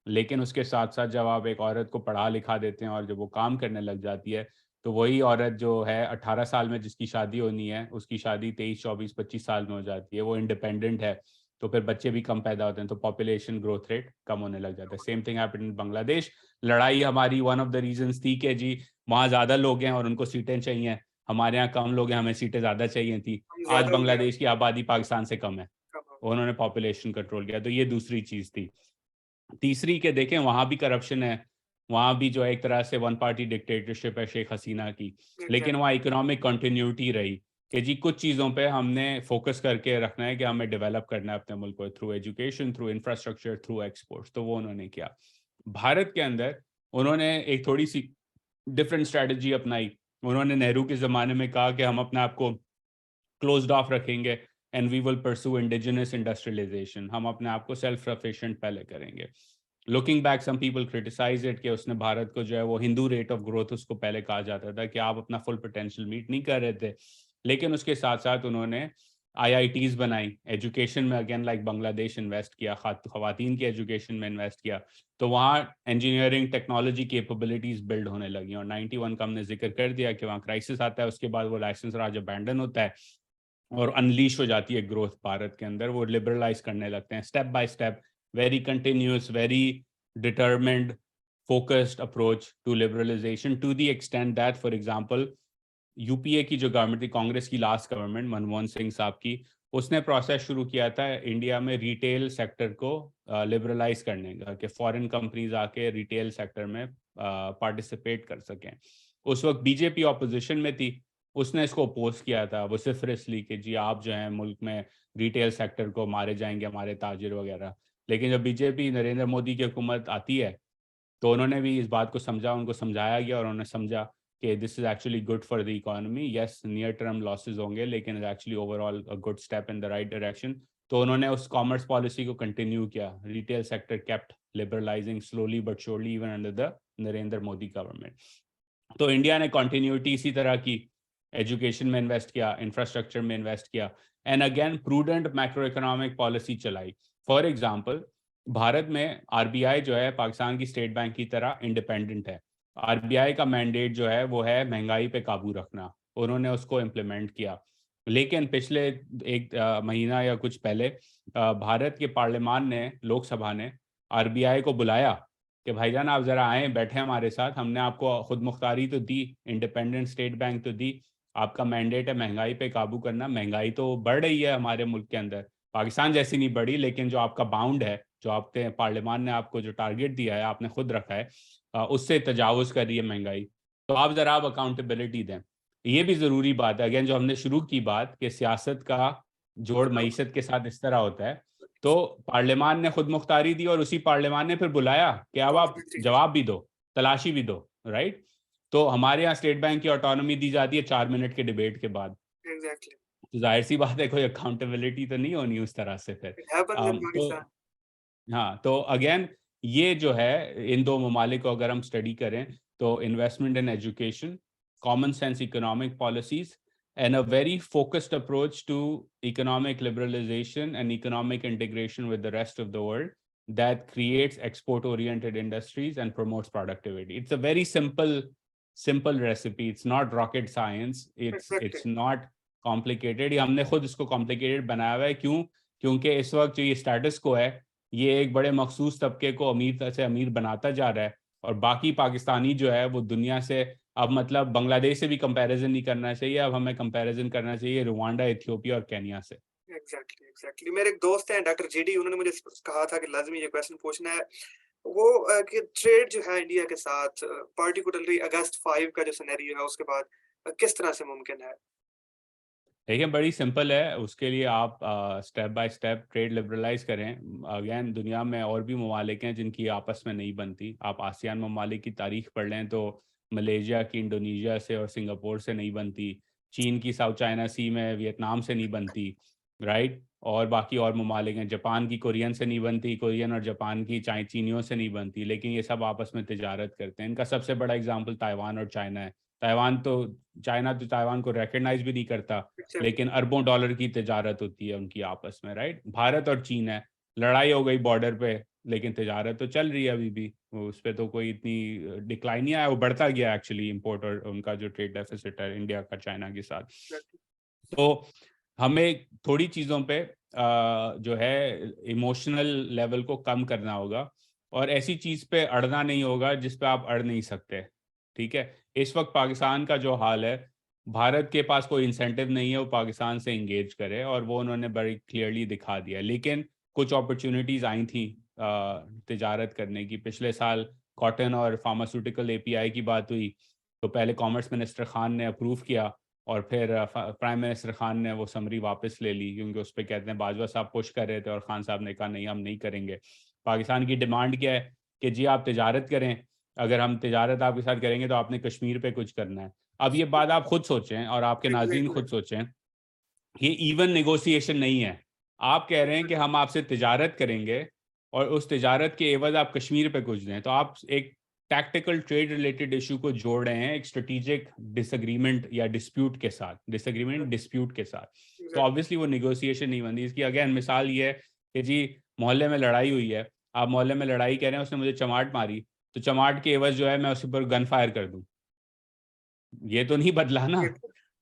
لیکن اس کے ساتھ ساتھ جب آپ ایک عورت کو پڑھا لکھا دیتے ہیں اور جب وہ کام کرنے لگ جاتی ہے تو وہی عورت جو ہے 18 سال میں جس کی شادی ہونی ہے اس کی شادی 23, 24, 25 سال میں ہو جاتی ہے, وہ انڈیپینڈنٹ ہے, تو پھر بچے بھی کم پیدا ہوتے ہیں, تو پاپولیشن گروتھ ریٹ کم ہونے لگ جاتا ہے. سیم تھنگ ہیپن ان بنگلہ دیش. لڑائی ہماری ون آف دا ریزنس تھی کہ جی وہاں زیادہ لوگ ہیں اور ان کو سیٹیں چاہیے, ہمارے یہاں کم لوگ ہیں ہمیں سیٹیں زیادہ چاہیے تھی. آج بنگلہ دیش کی آبادی پاکستان سے کم ہے, انہوں نے پاپولیشن کنٹرول کیا. تو یہ دوسری چیز تھی. تیسری کہ دیکھیں وہاں بھی کرپشن ہے, وہاں بھی جو ایک طرح سے ون پارٹی ڈکٹیٹرشپ ہے شیخ حسینہ کی, لیکن وہاں اکنامک کنٹینیوٹی رہی کہ جی کچھ چیزوں پہ ہم نے فوکس کر کے رکھنا ہے کہ ہمیں ڈیولپ کرنا ہے اپنے ملک کو through education, through infrastructure, through exports. تو وہ انہوں نے کیا. بھارت کے اندر انہوں نے ایک تھوڑی سی ڈفرینٹ اسٹریٹجی اپنائی. انہوں نے نہرو کے زمانے میں کہا کہ ہم اپنے آپ کو کلوزڈ آف رکھیں گے and we will pursue indigenous industrialization. ہم اپنے آپ کو سیلف سفیشینٹ پہلے کریں گے. Looking back some people criticize it کہ اس نے بھارت کو جو ہے وہ ہندو ریٹ آف گروتھ اس کو پہلے کہا جاتا تھا کہ آپ اپنا فل پوٹینشیل میٹ نہیں کر رہے تھے. لیکن اس کے ساتھ ساتھ انہوں نے IITs بنائی, ایجوکیشن میں اگین لائک بنگلہ دیش انویسٹ کیا, خواتین کی ایجوکیشن میں انویسٹ کیا, تو وہاں انجینئرنگ ٹیکنالوجی کیپبلٹیز بلڈ ہونے لگی. اور 91 کا ہم نے ذکر کر دیا کہ وہاں کرائسس آتا ہے, اس کے بعد وہ لائسنس راج ابینڈن ہوتا ہے. اور انلیش ہو جاتی ہے گروتھ بھارت کے اندر. وہ لبرلائز کرنے لگتے ہیں step by step, very continuous, very determined, focused approach to liberalization to the extent that, for example, U P A کی جو گورنمنٹ تھی, کانگریس کی لاسٹ گورنمنٹ منموہن سنگھ صاحب کی, اس نے پروسیس شروع کیا تھا انڈیا میں ریٹیل سیکٹر کو لبرلائز کرنے کا, کہ فورن کمپنیز آ کے ریٹیل سیکٹر میں پارٹیسپیٹ کر سکیں. اس وقت بی جے پی اپوزیشن میں تھی, اس نے اس کو اپوز کیا تھا ووسیفرسلی کہ جی آپ جو ہیں ملک میں ریٹیل سیکٹر کو مارے جائیں گے ہمارے تاجر وغیرہ. لیکن جب بی جے پی نریندر مودی کی حکومت آتی ہے تو انہوں نے بھی اس بات کو سمجھا, ان کو سمجھایا گیا اور انہوں نے سمجھا کہ this is actually good for the economy. Yes near term losses ہوں گے لیکن actually overall good step in the right direction. تو انہوں نے اس کامرس پالیسی کو کنٹینیو کیا. Retail sector kept liberalising slowly but surely even under the Narendra Modi government. تو انڈیا نے کنٹینیوٹی اسی طرح کی, ایجوکیشن میں انویسٹ کیا, انفراسٹرکچر میں انویسٹ کیا, and again prudent macro economic policy چلائی. فار ایگزامپل بھارت میں آر بی آئی جو ہے پاکستان کی اسٹیٹ بینک کی طرح انڈیپینڈنٹ ہے. آر بی آئی کا مینڈیٹ جو ہے وہ ہے مہنگائی پہ قابو رکھنا, انہوں نے اس کو امپلیمنٹ کیا. لیکن پچھلے ایک مہینہ یا کچھ پہلے بھارت کے پارلیمان نے, لوک سبھا نے آر بی آئی کو بلایا کہ بھائی جان آپ ذرا آئیں, بیٹھیں ہمارے ساتھ, ہم نے آپ کو خود مختاری تو دی, انڈیپینڈنٹ اسٹیٹ بینک تو دی, آپ کا مینڈیٹ ہے مہنگائی پہ قابو کرنا. مہنگائی تو بڑھ رہی ہے ہمارے ملک کے اندر, پاکستان جیسی نہیں بڑھی, لیکن جو آپ کا باؤنڈ ہے, جو آپ کے پارلیمان نے آپ کو جو ٹارگیٹ دیا ہے, آپ نے خود رکھا ہے, اس سے تجاوز کر رہی ہے مہنگائی. تو آپ ذرا آپ اکاؤنٹیبلٹی دیں. یہ بھی ضروری بات ہے, اگین جو ہم نے شروع کی بات کہ سیاست کا جوڑ معیشت کے ساتھ اس طرح ہوتا ہے. تو پارلیمان نے خود مختاری دی اور اسی پارلیمان نے پھر بلایا کہ اب آپ جواب بھی دو, تلاشی بھی دو, رائٹ. تو ہمارے یہاں اسٹیٹ بینک کی آٹونومی دی جاتی ہے 4 منٹ کے ڈیبیٹ کے بعد. تو ظاہر سی بات ہے کوئی اکاؤنٹیبلٹی تو نہیں ہونی اس طرح سے. پھر تو ہاں, تو اگین یہ جو ہے ان دو ممالک کو اگر ہم اسٹڈی کریں تو investment in education, common sense economic policies, and a very focused approach to economic liberalization and economic integration with the rest of the world that creates export-oriented industries and promotes productivity. It's a very simple recipe. It's not rocket science. It's not complicated. ہم نے خود اس کو complicated بنایا ہوا ہے. کیوں؟ کیونکہ اس وقت جو یہ اسٹیٹس کو ہے, یہ ایک بڑے مخصوص طبقے کو امیر سے امیر بناتا جا رہا ہے, اور باقی پاکستانی جو ہے وہ دنیا سے اب مطلب بنگلہ دیش سے بھی کمپیریزن نہیں کرنا چاہیے, اب ہمیں کمپیریزن کرنا چاہیے روانڈا, ایتھیوپیا اور کینیا سے. ایگزیکٹلی میرے ایک دوست ہیں ڈاکٹر جی ڈی, انہوں نے مجھے کہا تھا کہ لازمی یہ کویسچن پوچھنا ہے, وہ کہ ٹریڈ جو ہے انڈیا کے ساتھ پارٹیکولرلی اگست 5 کا جو سینیریو ہے اس کے بعد کس طرح سے ممکن ہے؟ دیکھیں بڑی سمپل ہے, اس کے لیے آپ step by step trade liberalise کریں. اگین دنیا میں اور بھی ممالک ہیں جن کی آپس میں نہیں بنتی. آپ آسیان ممالک کی تاریخ پڑھ لیں تو ملیشیا کی انڈونیشیا سے اور سنگاپور سے نہیں بنتی, چین کی ساؤتھ چائنا سی میں ویتنام سے نہیں بنتی, رائٹ. اور باقی اور ممالک ہیں, جاپان کی کورین سے نہیں بنتی, کورین اور جاپان کی چینیوں سے نہیں بنتی, لیکن یہ سب آپس میں تجارت کرتے ہیں. ان کا سب سے بڑا اگزامپل تائیوان اور چائنا ہے. چائنا تو تائیوان کو ریکگنائز بھی نہیں کرتا, لیکن اربوں ڈالر کی تجارت ہوتی ہے ان کی آپس میں, رائٹ. بھارت اور چین ہے, لڑائی ہو گئی بارڈر پہ, لیکن تجارت تو چل رہی ہے ابھی بھی, اس پہ تو کوئی اتنی ڈکلائن نہیں آیا, وہ بڑھتا گیا ایکچولی امپورٹ, اور ان کا جو ٹریڈ ڈیفیسٹ ہے انڈیا کا چائنا کے ساتھ. تو ہمیں تھوڑی چیزوں پہ جو ہے ایموشنل لیول کو کم کرنا ہوگا, اور ایسی چیز پہ اڑنا نہیں ہوگا جس پہ آپ اڑ نہیں سکتے, ٹھیک ہے. اس وقت پاکستان کا جو حال ہے, بھارت کے پاس کوئی انسینٹیو نہیں ہے وہ پاکستان سے انگیج کرے, اور وہ انہوں نے بڑی کلیئرلی دکھا دیا. لیکن کچھ اپرچونیٹیز آئی تھیں تجارت کرنے کی. پچھلے سال کاٹن اور فارماسیوٹیکل اے پی آئی کی بات ہوئی تو پہلے کامرس منسٹر خان نے اپروو کیا, اور پھر پرائم منسٹر خان نے وہ سمری واپس لے لی, کیونکہ اس پہ کہتے ہیں باجوہ صاحب پش کر رہے تھے اور خان صاحب نے کہا نہیں ہم نہیں کریں گے. پاکستان کی ڈیمانڈ کیا ہے کہ جی آپ تجارت کریں, اگر ہم تجارت آپ کے ساتھ کریں گے تو آپ نے کشمیر پہ کچھ کرنا ہے. اب یہ بات آپ خود سوچیں اور آپ کے ناظرین خود سوچیں, یہ ایون نیگوسیشن نہیں ہے. آپ کہہ رہے ہیں کہ ہم آپ سے تجارت کریں گے اور اس تجارت کے عوض آپ کشمیر پہ کچھ دیں, تو آپ ایک ٹیکٹیکل ٹریڈ ریلیٹڈ ایشو کو جوڑ رہے ہیں ایک اسٹریٹجک ڈس ایگریمنٹ یا ڈسپیوٹ کے ساتھ, ڈس ایگریمنٹ ڈسپیوٹ کے ساتھ. تو آبویسلی وہ نیگوسیشن نہیں بنتی. اس کی اگین مثال یہ ہے کہ جی محلے میں لڑائی ہوئی ہے, آپ محلے میں لڑائی کہہ رہے ہیں, اس نے مجھے چماٹ ماری, تو چماٹ کے عوض جو ہے میں اس پر گن فائر کر دوں, یہ تو نہیں بدلا نا.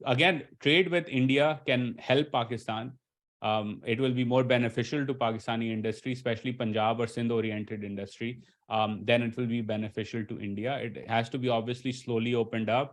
Again, trade with India can help Pakistan. It will be more beneficial to Pakistani industry, especially Punjab or Sindh oriented industry. Then it will be beneficial to India. It has to be obviously slowly opened up.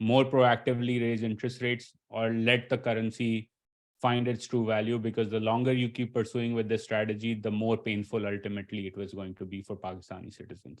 more proactively raise interest rates, or let the currency find its true value, because the longer you keep pursuing with this strategy, the more painful ultimately it was going to be for Pakistani citizens.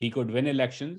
He could win elections.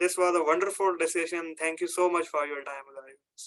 This was a wonderful decision. Thank you so much for your time, guys.